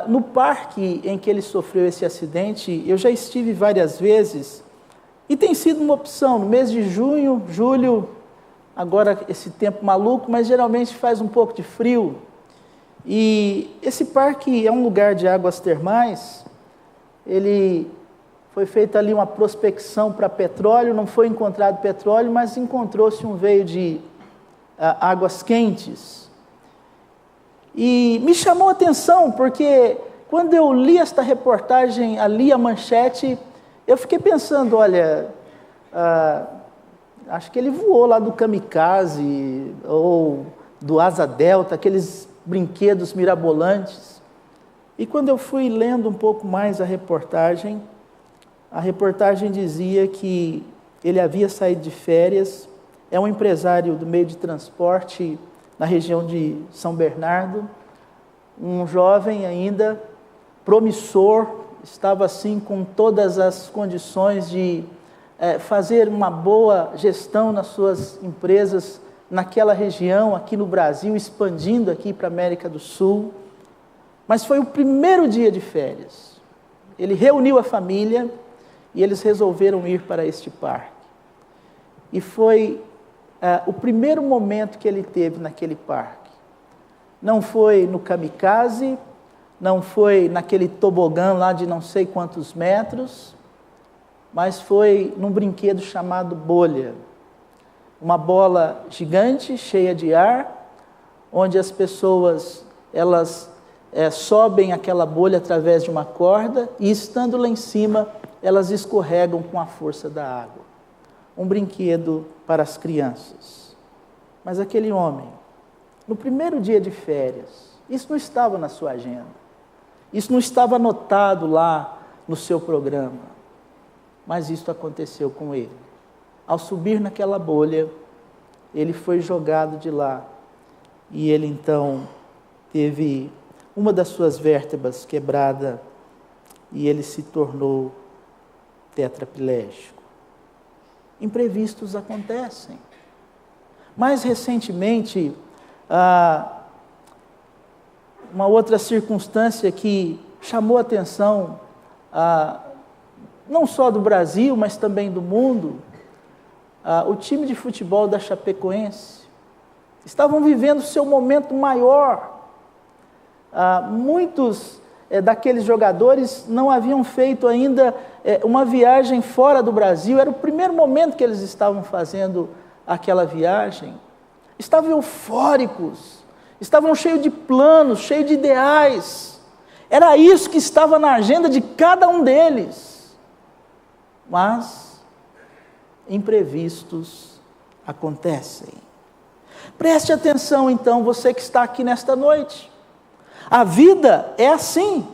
no parque em que ele sofreu esse acidente, eu já estive várias vezes e tem sido uma opção. No mês de junho, julho, agora esse tempo maluco, mas geralmente faz um pouco de frio. E esse parque é um lugar de águas termais. Ele foi feita ali uma prospecção para petróleo, não foi encontrado petróleo, mas encontrou-se um veio de águas quentes. E me chamou a atenção, porque quando eu li esta reportagem, ali a manchete, eu fiquei pensando, olha, acho que ele voou lá do kamikaze, ou do asa delta, aqueles brinquedos mirabolantes. E quando eu fui lendo um pouco mais a reportagem dizia que ele havia saído de férias, é um empresário do meio de transporte na região de São Bernardo, um jovem ainda, promissor, estava assim com todas as condições de fazer uma boa gestão nas suas empresas naquela região, aqui no Brasil, expandindo aqui para a América do Sul. Mas foi o primeiro dia de férias. Ele reuniu a família e eles resolveram ir para este parque. E foi o primeiro momento que ele teve naquele parque. Não foi no kamikaze, não foi naquele tobogã lá de não sei quantos metros, mas foi num brinquedo chamado bolha. Uma bola gigante, cheia de ar, onde as pessoas, elas sobem aquela bolha através de uma corda e, estando lá em cima, elas escorregam com a força da água. Um brinquedo para as crianças. Mas aquele homem, no primeiro dia de férias, isso não estava na sua agenda, isso não estava anotado lá no seu programa, mas isso aconteceu com ele. Ao subir naquela bolha, ele foi jogado de lá e ele então teve uma das suas vértebras quebrada e ele se tornou tetraplégico. Imprevistos acontecem. Mais recentemente, uma outra circunstância que chamou a atenção, não só do Brasil, mas também do mundo, o time de futebol da Chapecoense estavam vivendo seu momento maior. muitos daqueles jogadores não haviam feito ainda uma viagem fora do Brasil, era o primeiro momento que eles estavam fazendo aquela viagem. Estavam eufóricos, estavam cheios de planos, cheios de ideais. Era isso que estava na agenda de cada um deles. Mas imprevistos acontecem. Preste atenção então, você que está aqui nesta noite. A vida é assim.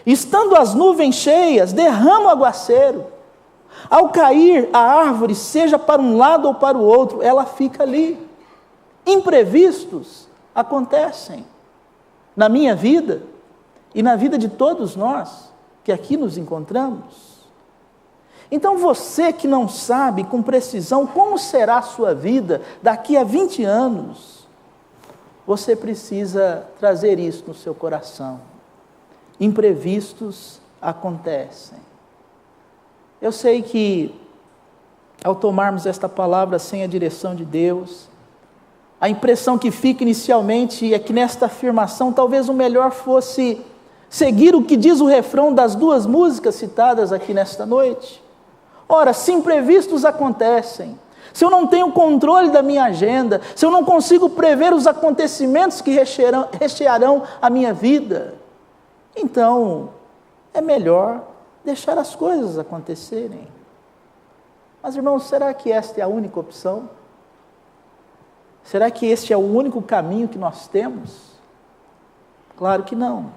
Estando as nuvens cheias, derrama o aguaceiro. Ao cair a árvore, seja para um lado ou para o outro, ela fica ali. Imprevistos acontecem na minha vida e na vida de todos nós que aqui nos encontramos. Então você que não sabe com precisão como será a sua vida daqui a 20 anos, você precisa trazer isso no seu coração. Imprevistos acontecem. Eu sei que ao tomarmos esta palavra sem a direção de Deus, a impressão que fica inicialmente é que nesta afirmação talvez o melhor fosse seguir o que diz o refrão das duas músicas citadas aqui nesta noite. Ora, se imprevistos acontecem, se eu não tenho controle da minha agenda, se eu não consigo prever os acontecimentos que rechearão a minha vida, então é melhor deixar as coisas acontecerem. Mas, irmãos, será que esta é a única opção? Será que este é o único caminho que nós temos? Claro que não.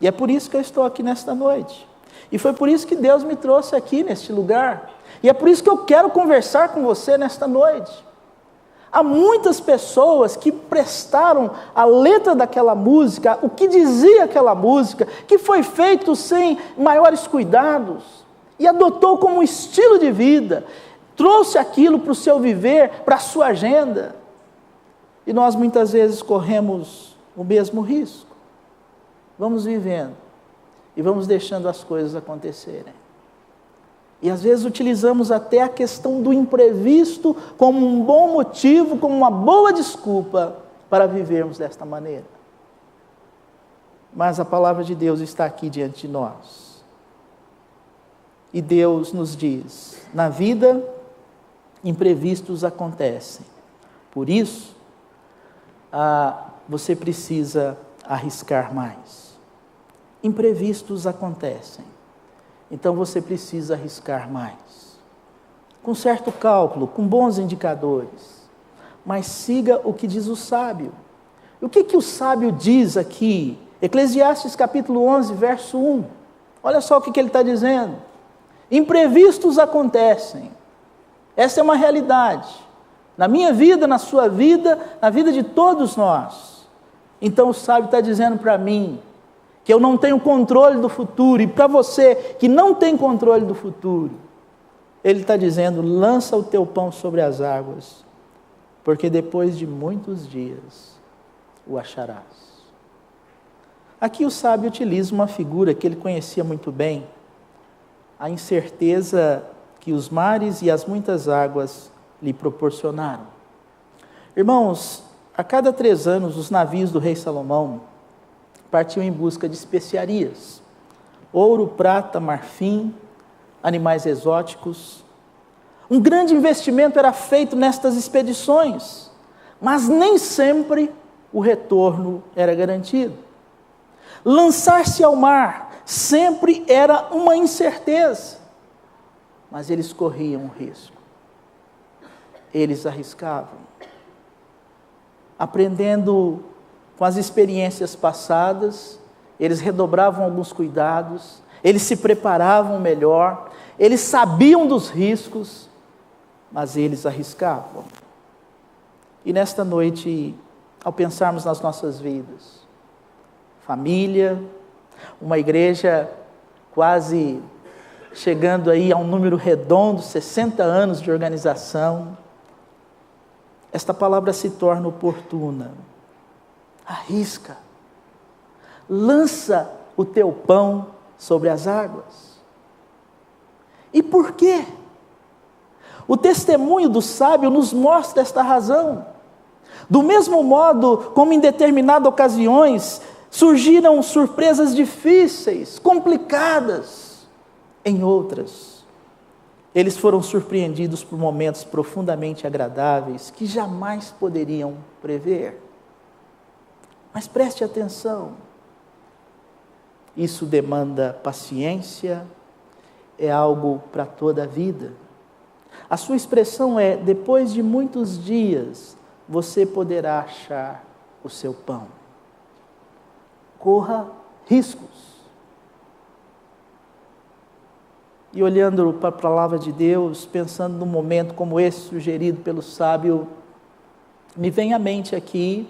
E é por isso que eu estou aqui nesta noite. E foi por isso que Deus me trouxe aqui neste lugar. E é por isso que eu quero conversar com você nesta noite. Há muitas pessoas que prestaram a letra daquela música, o que dizia aquela música, que foi feito sem maiores cuidados, e adotou como estilo de vida, trouxe aquilo para o seu viver, para a sua agenda. E nós muitas vezes corremos o mesmo risco. Vamos vivendo e vamos deixando as coisas acontecerem. E às vezes utilizamos até a questão do imprevisto como um bom motivo, como uma boa desculpa para vivermos desta maneira. Mas a palavra de Deus está aqui diante de nós. E Deus nos diz, na vida, imprevistos acontecem. Por isso, você precisa arriscar mais. Imprevistos acontecem. Então você precisa arriscar mais. Com certo cálculo, com bons indicadores. Mas siga o que diz o sábio. E o que o sábio diz aqui? Eclesiastes capítulo 11, verso 1. Olha só o que ele está dizendo. Imprevistos acontecem. Essa é uma realidade. Na minha vida, na sua vida, na vida de todos nós. Então o sábio está dizendo para mim que eu não tenho controle do futuro, e para você que não tem controle do futuro, ele está dizendo, lança o teu pão sobre as águas, porque depois de muitos dias o acharás. Aqui o sábio utiliza uma figura que ele conhecia muito bem, a incerteza que os mares e as muitas águas lhe proporcionaram. Irmãos, a cada 3 anos os navios do rei Salomão partiam em busca de especiarias, ouro, prata, marfim, animais exóticos. Um grande investimento era feito nestas expedições, mas nem sempre o retorno era garantido. Lançar-se ao mar sempre era uma incerteza, mas eles corriam um risco. Eles arriscavam, aprendendo com as experiências passadas, eles redobravam alguns cuidados, eles se preparavam melhor, eles sabiam dos riscos, mas eles arriscavam. E nesta noite, ao pensarmos nas nossas vidas, família, uma igreja quase chegando aí a um número redondo, 60 anos de organização, esta palavra se torna oportuna. Arrisca, lança o teu pão sobre as águas. E por quê? O testemunho do sábio nos mostra esta razão. Do mesmo modo como em determinadas ocasiões Surgiram surpresas difíceis, complicadas. Em outras, eles foram surpreendidos por momentos profundamente agradáveis que jamais poderiam prever. Mas preste atenção, isso demanda paciência, é algo para toda a vida. A sua expressão é: depois de muitos dias, você poderá achar o seu pão. Corra riscos. E olhando para a palavra de Deus, pensando num momento como esse sugerido pelo sábio, me vem à mente aqui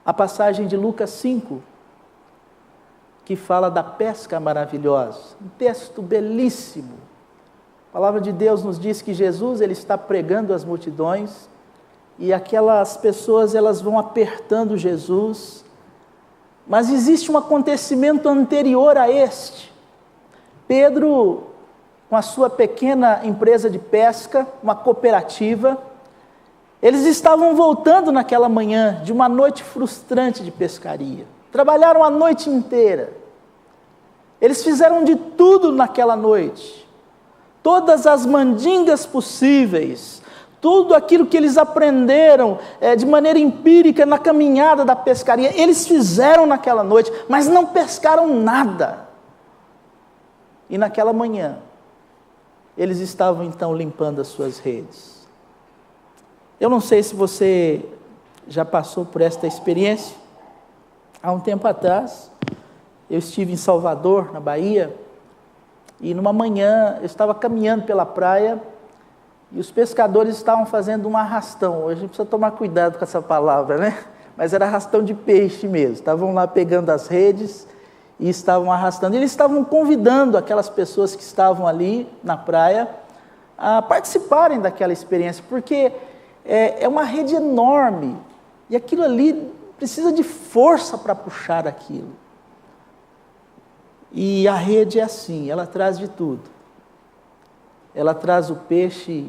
a passagem de Lucas 5, que fala da pesca maravilhosa, um texto belíssimo. A palavra de Deus nos diz que Jesus, ele está pregando às multidões, e aquelas pessoas, elas vão apertando Jesus, mas existe um acontecimento anterior a este. Pedro, com a sua pequena empresa de pesca, uma cooperativa, eles estavam voltando naquela manhã de uma noite frustrante de pescaria. Trabalharam a noite inteira. Eles fizeram de tudo naquela noite. Todas as mandingas possíveis, tudo aquilo que eles aprenderam de maneira empírica na caminhada da pescaria, eles fizeram naquela noite, mas não pescaram nada. E naquela manhã, eles estavam então limpando as suas redes. Eu não sei se você já passou por esta experiência. Há um tempo atrás, eu estive em Salvador, na Bahia, e numa manhã eu estava caminhando pela praia e os pescadores estavam fazendo um arrastão. Hoje a gente precisa tomar cuidado com essa palavra, né? Mas era arrastão de peixe mesmo. Estavam lá pegando as redes e estavam arrastando. Eles estavam convidando aquelas pessoas que estavam ali na praia a participarem daquela experiência, porque é uma rede enorme e aquilo ali precisa de força para puxar aquilo. E a rede é assim, ela traz de tudo. Ela traz o peixe,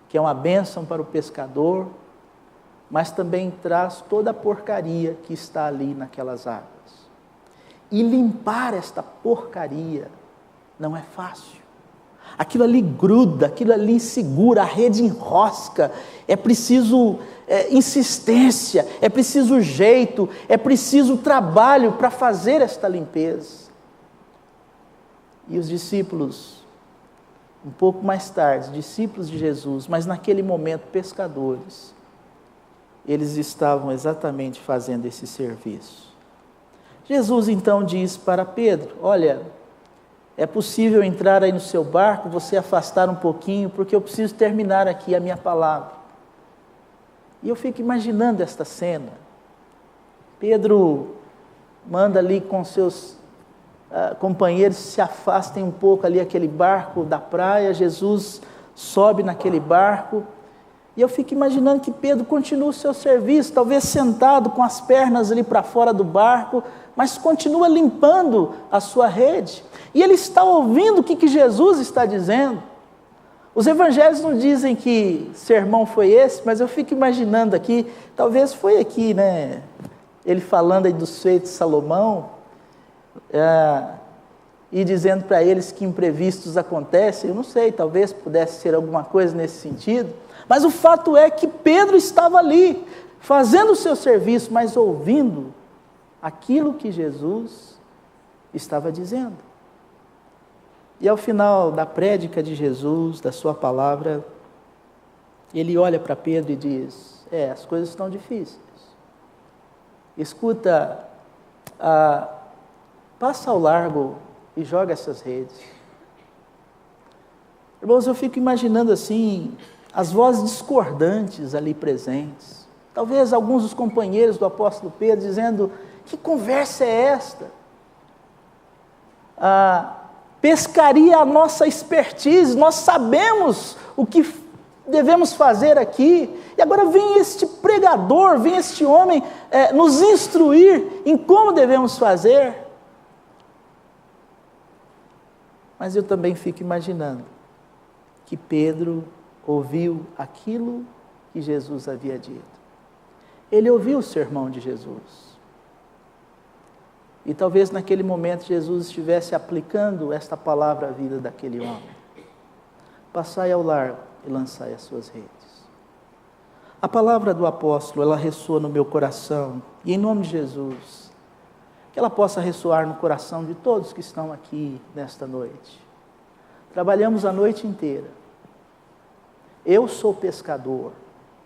que é uma bênção para o pescador, mas também traz toda a porcaria que está ali naquelas águas. E limpar esta porcaria não é fácil. Aquilo ali gruda, aquilo ali segura, a rede enrosca, é preciso insistência, é preciso jeito, é preciso trabalho para fazer esta limpeza. E os discípulos, um pouco mais tarde, discípulos de Jesus, mas naquele momento pescadores, eles estavam exatamente fazendo esse serviço. Jesus então diz para Pedro: olha, é possível entrar aí no seu barco, você afastar um pouquinho, porque eu preciso terminar aqui a minha palavra. E eu fico imaginando esta cena. Pedro manda ali com seus companheiros, se afastem um pouco ali aquele barco da praia. Jesus sobe naquele barco, e eu fico imaginando que Pedro continua o seu serviço, talvez sentado com as pernas ali para fora do barco, mas continua limpando a sua rede, e ele está ouvindo o que Jesus está dizendo. Os evangelhos não dizem que sermão foi esse, mas eu fico imaginando aqui, talvez foi aqui, né, ele falando aí dos feitos de Salomão, e dizendo para eles que imprevistos acontecem. Eu não sei, talvez pudesse ser alguma coisa nesse sentido, mas o fato é que Pedro estava ali, fazendo o seu serviço, mas ouvindo aquilo que Jesus estava dizendo. E ao final da prédica de Jesus, da sua palavra, ele olha para Pedro e diz: as coisas estão difíceis. Escuta, passa ao largo e joga essas redes. Irmãos, eu fico imaginando assim, as vozes discordantes ali presentes. Talvez alguns dos companheiros do apóstolo Pedro dizendo: que conversa é esta? Pescaria a nossa expertise, nós sabemos o que devemos fazer aqui, e agora vem este pregador, vem este homem nos instruir em como devemos fazer. Mas eu também fico imaginando que Pedro ouviu aquilo que Jesus havia dito. Ele ouviu o sermão de Jesus. E talvez naquele momento Jesus estivesse aplicando esta palavra à vida daquele homem. Passai ao largo e lançai as suas redes. A palavra do apóstolo, ela ressoa no meu coração. E em nome de Jesus, que ela possa ressoar no coração de todos que estão aqui nesta noite. Trabalhamos a noite inteira. Eu sou pescador.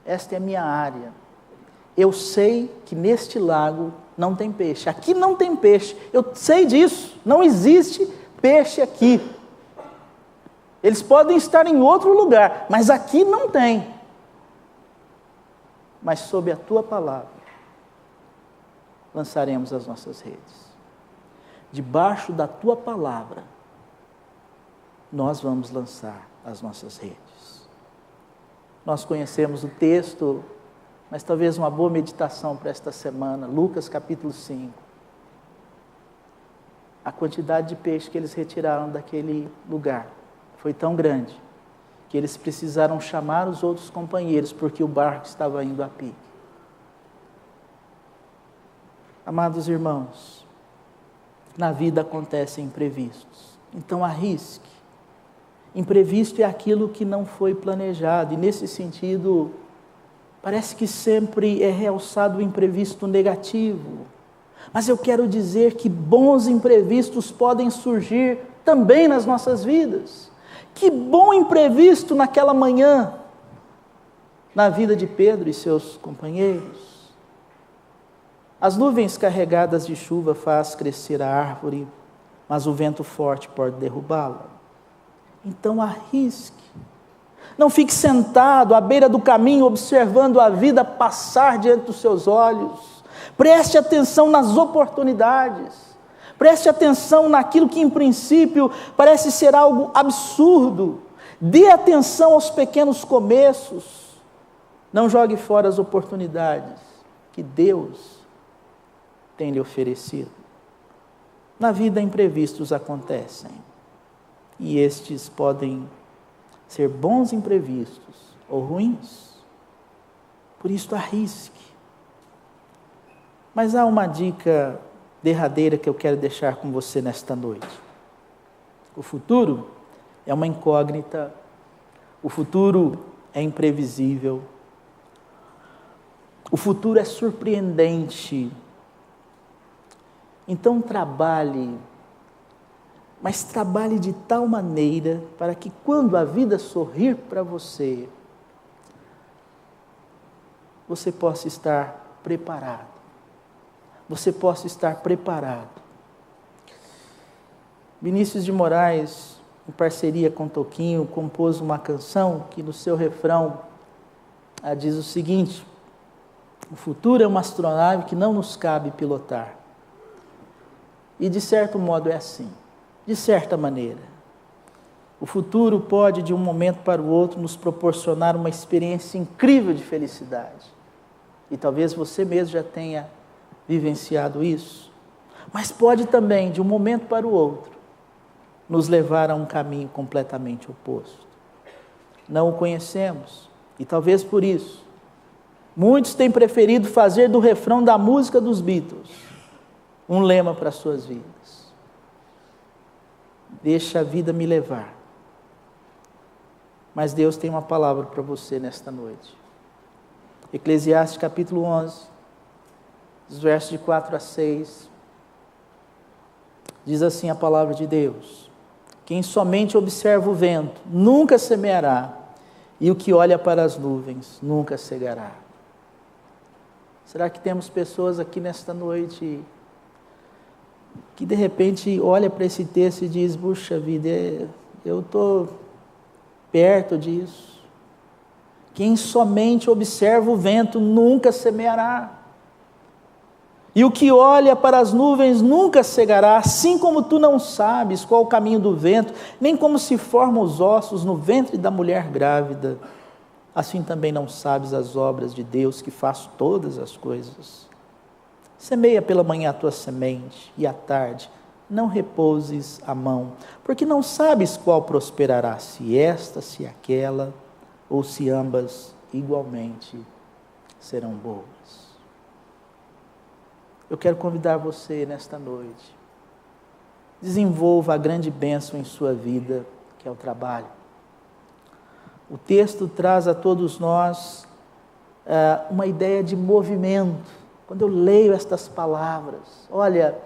Esta é a minha área. Eu sei que neste lago não tem peixe. Aqui não tem peixe. Eu sei disso. Não existe peixe aqui. Eles podem estar em outro lugar, mas aqui não tem. Mas sob a tua palavra, lançaremos as nossas redes. Debaixo da tua palavra, nós vamos lançar as nossas redes. Nós conhecemos o texto, mas talvez uma boa meditação para esta semana, Lucas capítulo 5. A quantidade de peixe que eles retiraram daquele lugar foi tão grande, que eles precisaram chamar os outros companheiros, porque o barco estava indo a pique. Amados irmãos, na vida acontecem imprevistos, então arrisque. Imprevisto é aquilo que não foi planejado, e nesse sentido, parece que sempre é realçado o imprevisto negativo. Mas eu quero dizer que bons imprevistos podem surgir também nas nossas vidas. Que bom imprevisto naquela manhã, na vida de Pedro e seus companheiros. As nuvens carregadas de chuva faz crescer a árvore, mas o vento forte pode derrubá-la. Então arrisque. Não fique sentado à beira do caminho observando a vida passar diante dos seus olhos. Preste atenção nas oportunidades. Preste atenção naquilo que em princípio parece ser algo absurdo. Dê atenção aos pequenos começos. Não jogue fora as oportunidades que Deus tem lhe oferecido. Na vida imprevistos acontecem. E estes podem ser bons imprevistos ou ruins. Por isso arrisque. Mas há uma dica derradeira que eu quero deixar com você nesta noite. O futuro é uma incógnita, o futuro é imprevisível, o futuro é surpreendente. Então trabalhe, mas trabalhe de tal maneira para que quando a vida sorrir para você, você possa estar preparado. Você possa estar preparado. Vinícius de Moraes, em parceria com Toquinho, compôs uma canção que no seu refrão diz o seguinte: o futuro é uma astronave que não nos cabe pilotar. E de certo modo é assim, de certa maneira. O futuro pode de um momento para o outro nos proporcionar uma experiência incrível de felicidade. E talvez você mesmo já tenha vivenciado isso, mas pode também, de um momento para o outro, nos levar a um caminho completamente oposto. Não o conhecemos, e talvez por isso, muitos têm preferido fazer do refrão da música dos Beatles um lema para as suas vidas. Deixa a vida me levar. Mas Deus tem uma palavra para você nesta noite. Eclesiastes capítulo 11, os versos de 4 a 6, diz assim a palavra de Deus: quem somente observa o vento nunca semeará, e o que olha para as nuvens nunca cegará. Será que temos pessoas aqui nesta noite que de repente olha para esse texto e diz: puxa vida, eu estou perto disso. Quem somente observa o vento nunca semeará, e o que olha para as nuvens nunca cegará. Assim como tu não sabes qual o caminho do vento, nem como se formam os ossos no ventre da mulher grávida, assim também não sabes as obras de Deus que faz todas as coisas. Semeia pela manhã a tua semente, e à tarde não repouses a mão, porque não sabes qual prosperará, se esta, se aquela, ou se ambas igualmente serão boas. eu quero convidar você nesta noite. Desenvolva a grande bênção em sua vida, que é o trabalho. O texto traz a todos nós uma ideia de movimento. Quando eu leio estas palavras, olha,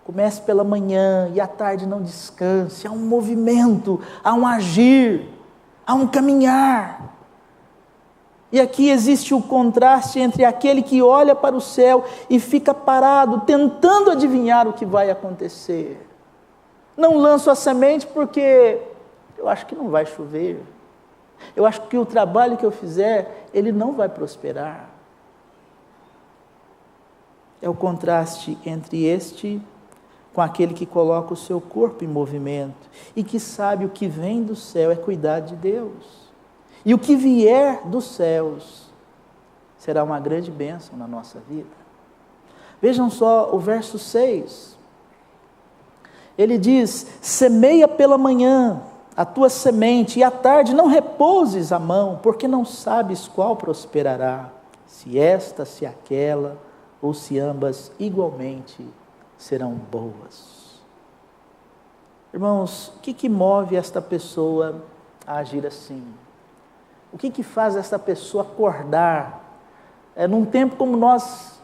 comece pela manhã e à tarde não descanse. Há um movimento, há um agir, há um caminhar. E aqui existe o contraste entre aquele que olha para o céu e fica parado, tentando adivinhar o que vai acontecer. Não lanço a semente porque eu acho que não vai chover. Eu acho que o trabalho que eu fizer, ele não vai prosperar. É o contraste entre este com aquele que coloca o seu corpo em movimento e que sabe o que vem do céu é cuidar de Deus. E o que vier dos céus será uma grande bênção na nossa vida. Vejam só o verso 6. Ele diz: semeia pela manhã a tua semente, e à tarde não repouses a mão, porque não sabes qual prosperará, se esta, se aquela, ou se ambas igualmente serão boas. Irmãos, o que move esta pessoa a agir assim? O que faz esta pessoa acordar? Num tempo como nós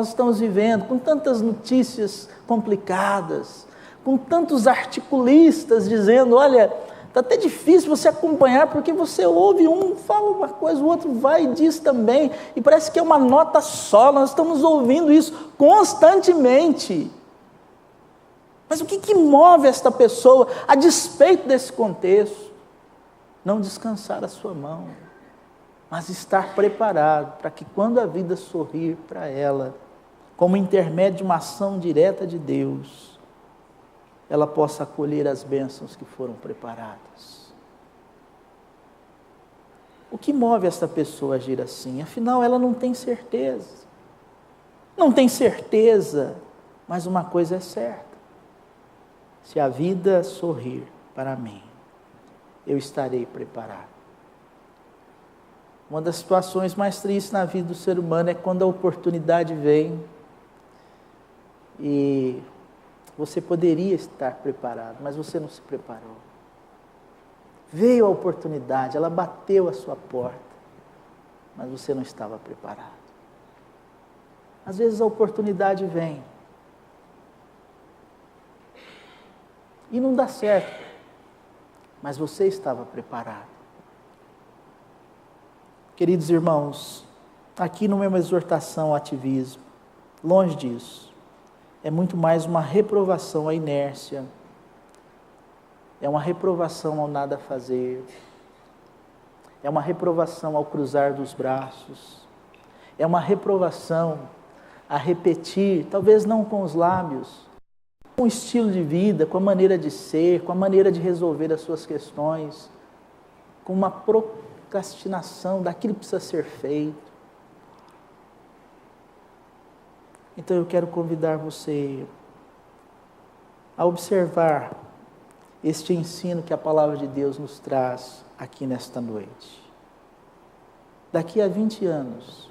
estamos vivendo, com tantas notícias complicadas, com tantos articulistas dizendo, olha, está até difícil você acompanhar, porque você ouve um, fala uma coisa, o outro vai e diz também, e parece que é uma nota só, nós estamos ouvindo isso constantemente. Mas o que move esta pessoa, a despeito desse contexto? Não descansar a sua mão, mas estar preparado para que quando a vida sorrir para ela, como intermédio de uma ação direta de Deus, ela possa acolher as bênçãos que foram preparadas. O que move esta pessoa a agir assim? Afinal, ela não tem certeza. Não tem certeza, mas uma coisa é certa. Se a vida sorrir para mim, eu estarei preparado. Uma das situações mais tristes na vida do ser humano é quando a oportunidade vem e você poderia estar preparado, mas você não se preparou. Veio a oportunidade, ela bateu a sua porta, mas você não estava preparado. Às vezes a oportunidade vem e não dá certo, mas você estava preparado. Queridos irmãos, aqui não é uma exortação ao ativismo, longe disso. É muito mais uma reprovação à inércia, é uma reprovação ao nada fazer, é uma reprovação ao cruzar dos braços, é uma reprovação a repetir, talvez não com os lábios, com o estilo de vida, com a maneira de ser, com a maneira de resolver as suas questões, com uma procrastinação daquilo que precisa ser feito. Então eu quero convidar você a observar este ensino que a palavra de Deus nos traz aqui nesta noite. Daqui a 20 anos,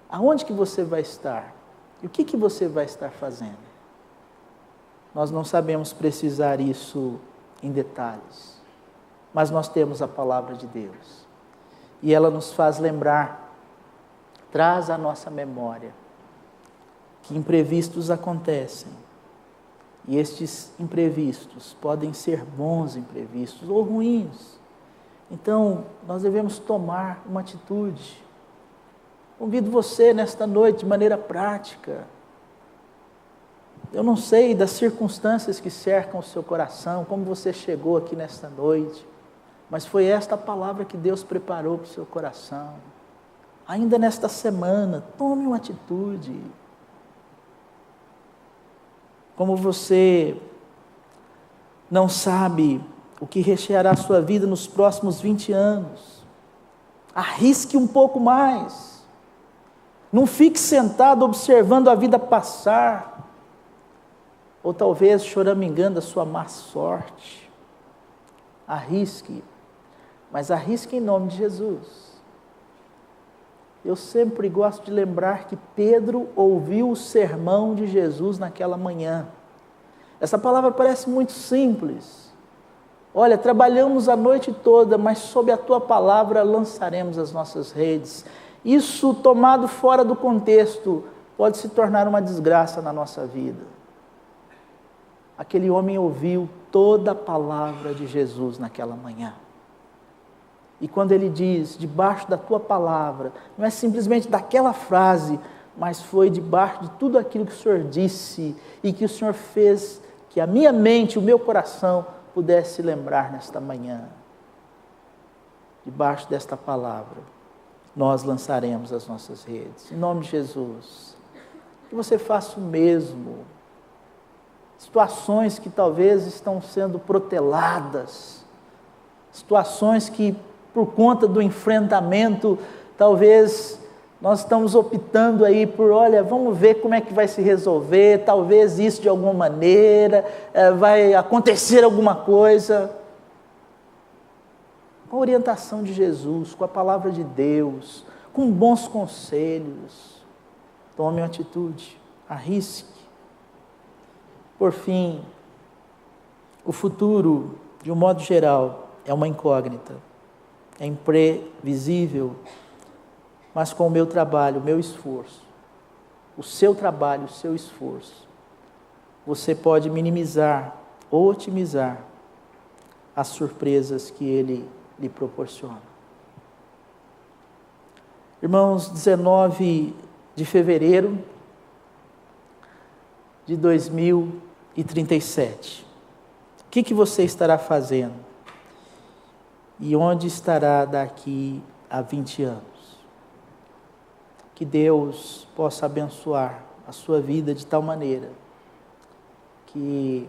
aonde que você vai estar? E o que você vai estar fazendo? Nós não sabemos precisar isso em detalhes, mas nós temos a palavra de Deus. E ela nos faz lembrar, traz à nossa memória, que imprevistos acontecem, e estes imprevistos podem ser bons imprevistos ou ruins. Então, nós devemos tomar uma atitude. Convido você nesta noite de maneira prática. Eu não sei das circunstâncias que cercam o seu coração, como você chegou aqui nesta noite, mas foi esta a palavra que Deus preparou para o seu coração. Ainda nesta semana, tome uma atitude. Como você não sabe o que recheará a sua vida nos próximos 20 anos, arrisque um pouco mais. Não fique sentado observando a vida passar, ou talvez choramingando a sua má sorte. Arrisque, mas arrisque em nome de Jesus. eu sempre gosto de lembrar que Pedro ouviu o sermão de Jesus naquela manhã. Essa palavra parece muito simples. Olha, trabalhamos a noite toda, mas sob a tua palavra lançaremos as nossas redes. Isso, tomado fora do contexto, pode se tornar uma desgraça na nossa vida. Aquele homem ouviu toda a palavra de Jesus naquela manhã. E quando ele diz, debaixo da tua palavra, não é simplesmente daquela frase, mas foi debaixo de tudo aquilo que o Senhor disse e que o Senhor fez, que a minha mente, o meu coração pudesse lembrar nesta manhã. Debaixo desta palavra, nós lançaremos as nossas redes. Em nome de Jesus, que você faça o mesmo. Situações que talvez estão sendo proteladas, situações que por conta do enfrentamento, talvez nós estamos optando aí por, olha, vamos ver como é que vai se resolver, talvez isso de alguma maneira, vai acontecer alguma coisa. Com a orientação de Jesus, com a palavra de Deus, com bons conselhos, tome uma atitude, arrisque. Por fim, o futuro, de um modo geral, é uma incógnita, é imprevisível, mas com o meu trabalho, o meu esforço, o seu trabalho, o seu esforço, você pode minimizar ou otimizar as surpresas que ele lhe proporciona. Irmãos, 19 de fevereiro de 2037. O que você estará fazendo? E onde estará daqui a 20 anos? Que Deus possa abençoar a sua vida de tal maneira que,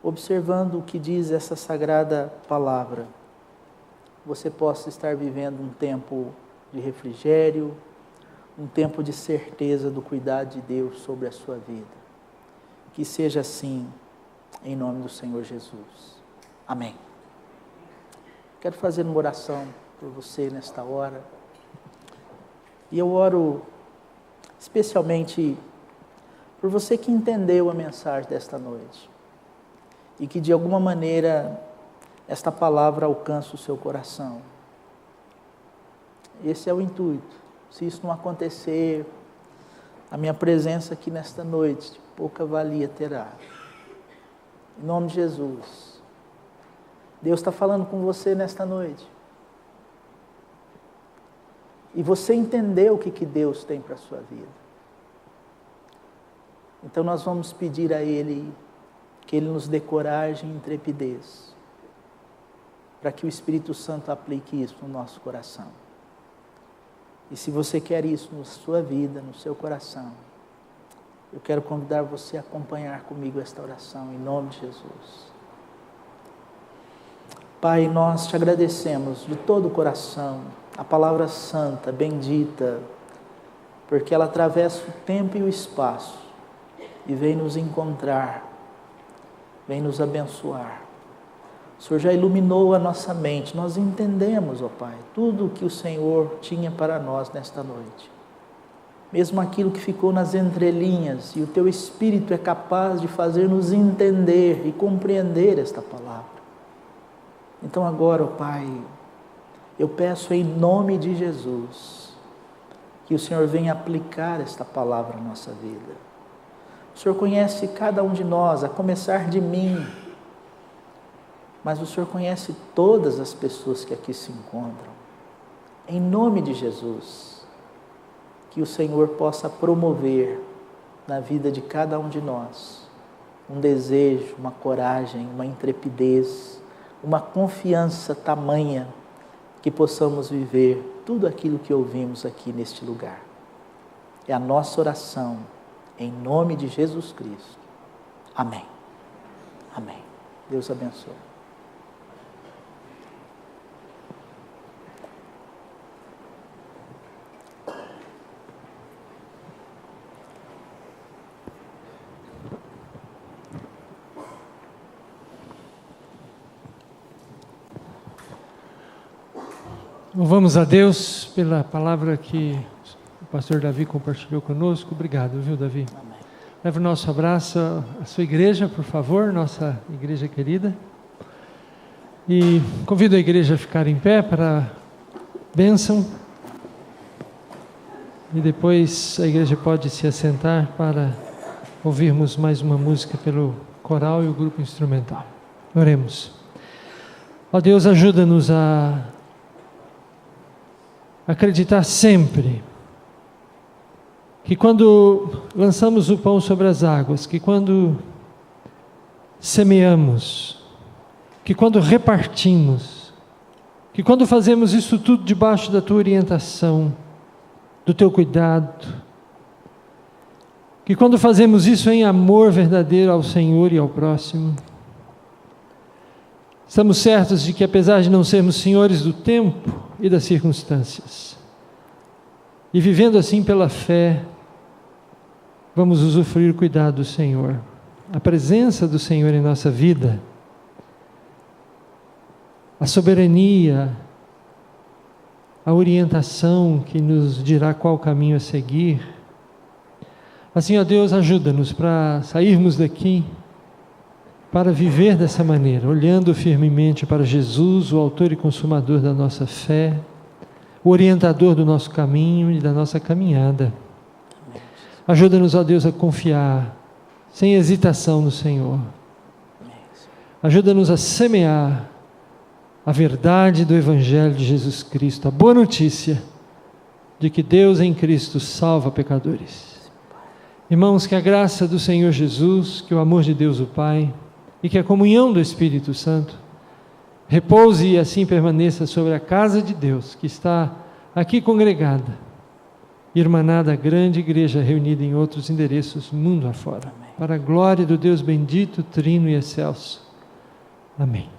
observando o que diz essa sagrada palavra, você possa estar vivendo um tempo de refrigério, um tempo de certeza do cuidado de Deus sobre a sua vida. Que seja assim, em nome do Senhor Jesus. Amém. Quero fazer uma oração por você nesta hora. E eu oro especialmente por você que entendeu a mensagem desta noite. E que de alguma maneira esta palavra alcança o seu coração. Esse é o intuito. Se isso não acontecer, a minha presença aqui nesta noite, pouca valia terá. Em nome de Jesus. Deus está falando com você nesta noite. E você entendeu o que Deus tem para a sua vida. Então nós vamos pedir a Ele que Ele nos dê coragem e intrepidez, para que o Espírito Santo aplique isso no nosso coração. E se você quer isso na sua vida, no seu coração, eu quero convidar você a acompanhar comigo esta oração, em nome de Jesus. Pai, nós te agradecemos de todo o coração, a palavra santa, bendita, porque ela atravessa o tempo e o espaço e vem nos encontrar, vem nos abençoar. O Senhor já iluminou a nossa mente, nós entendemos, ó Pai, tudo o que o Senhor tinha para nós nesta noite. Mesmo aquilo que ficou nas entrelinhas, e o Teu Espírito é capaz de fazer-nos entender e compreender esta palavra. Então agora, ó Pai, eu peço em nome de Jesus, que o Senhor venha aplicar esta palavra na nossa vida. O Senhor conhece cada um de nós, a começar de mim, mas o Senhor conhece todas as pessoas que aqui se encontram. Em nome de Jesus, que o Senhor possa promover na vida de cada um de nós um desejo, uma coragem, uma intrepidez, uma confiança tamanha que possamos viver tudo aquilo que ouvimos aqui neste lugar. É a nossa oração, em nome de Jesus Cristo. Amém. Amém. Deus abençoe. Louvamos a Deus pela palavra que o pastor Davi compartilhou conosco. Obrigado, viu, Davi? Amém. Leve o nosso abraço à sua igreja, por favor, nossa igreja querida. E convido a igreja a ficar em pé para a bênção. E depois a igreja pode se assentar para ouvirmos mais uma música pelo coral e o grupo instrumental. Oremos. Ó Deus, ajuda-nos a acreditar sempre que quando lançamos o pão sobre as águas, que quando semeamos, que quando repartimos, que quando fazemos isso tudo debaixo da Tua orientação, do Teu cuidado, que quando fazemos isso em amor verdadeiro ao Senhor e ao próximo, estamos certos de que apesar de não sermos senhores do tempo e das circunstâncias, e vivendo assim pela fé, vamos usufruir o cuidado do Senhor, a presença do Senhor em nossa vida, a soberania, a orientação que nos dirá qual caminho a seguir. Assim, ó Deus, ajuda-nos para sairmos daqui, para viver dessa maneira, olhando firmemente para Jesus, o autor e consumador da nossa fé, o orientador do nosso caminho e da nossa caminhada. Ajuda-nos, ó Deus, a confiar, sem hesitação no Senhor. Ajuda-nos a semear a verdade do Evangelho de Jesus Cristo, a boa notícia de que Deus em Cristo salva pecadores. Irmãos, que a graça do Senhor Jesus, que o amor de Deus o Pai e que a comunhão do Espírito Santo repouse e assim permaneça sobre a casa de Deus, que está aqui congregada, irmanada a grande igreja reunida em outros endereços mundo afora. Para a glória do Deus bendito, trino e excelso. Amém.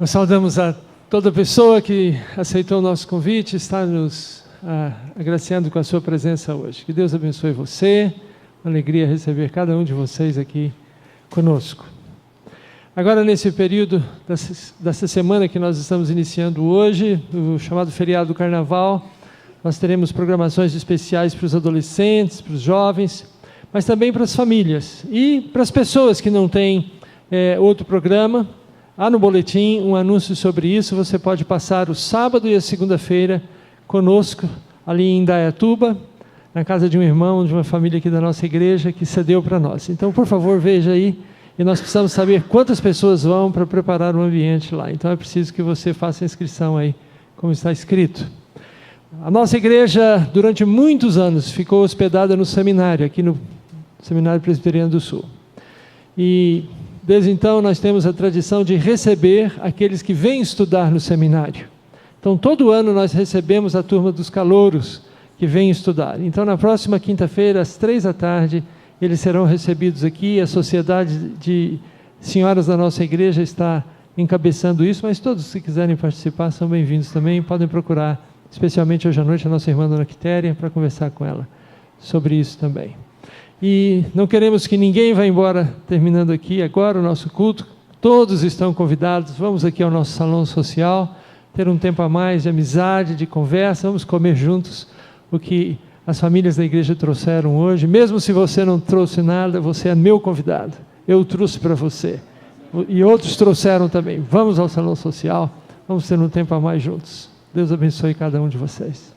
Nós saudamos a toda pessoa que aceitou o nosso convite, está nos agraciando com a sua presença hoje. Que Deus abençoe você, uma alegria receber cada um de vocês aqui conosco. Agora, nesse período dessa semana que nós estamos iniciando hoje, o chamado feriado do Carnaval, nós teremos programações especiais para os adolescentes, para os jovens, mas também para as famílias e para as pessoas que não têm outro programa. Há no boletim um anúncio sobre isso. Você pode passar o sábado e a segunda-feira conosco ali em Indaiatuba, na casa de um irmão, de uma família aqui da nossa igreja que cedeu para nós. Então, por favor, veja aí, e nós precisamos saber quantas pessoas vão para preparar o ambiente lá. Então é preciso que você faça a inscrição aí, como está escrito. A nossa igreja, durante muitos anos, ficou hospedada no seminário, aqui no Seminário Presbiteriano do Sul. E desde então nós temos a tradição de receber aqueles que vêm estudar no seminário. Então todo ano nós recebemos a turma dos calouros que vêm estudar. Então na próxima quinta-feira, às 15h, eles serão recebidos aqui. A sociedade de senhoras da nossa igreja está encabeçando isso, mas todos que quiserem participar são bem-vindos também. Podem procurar, especialmente hoje à noite, a nossa irmã Dona Quitéria, para conversar com ela sobre isso também. E não queremos que ninguém vá embora terminando aqui agora o nosso culto. Todos estão convidados. Vamos aqui ao nosso salão social, ter um tempo a mais de amizade, de conversa. Vamos comer juntos o que as famílias da igreja trouxeram hoje. Mesmo se você não trouxe nada, você é meu convidado. Eu trouxe para você. E outros trouxeram também. Vamos ao salão social. Vamos ter um tempo a mais juntos. Deus abençoe cada um de vocês.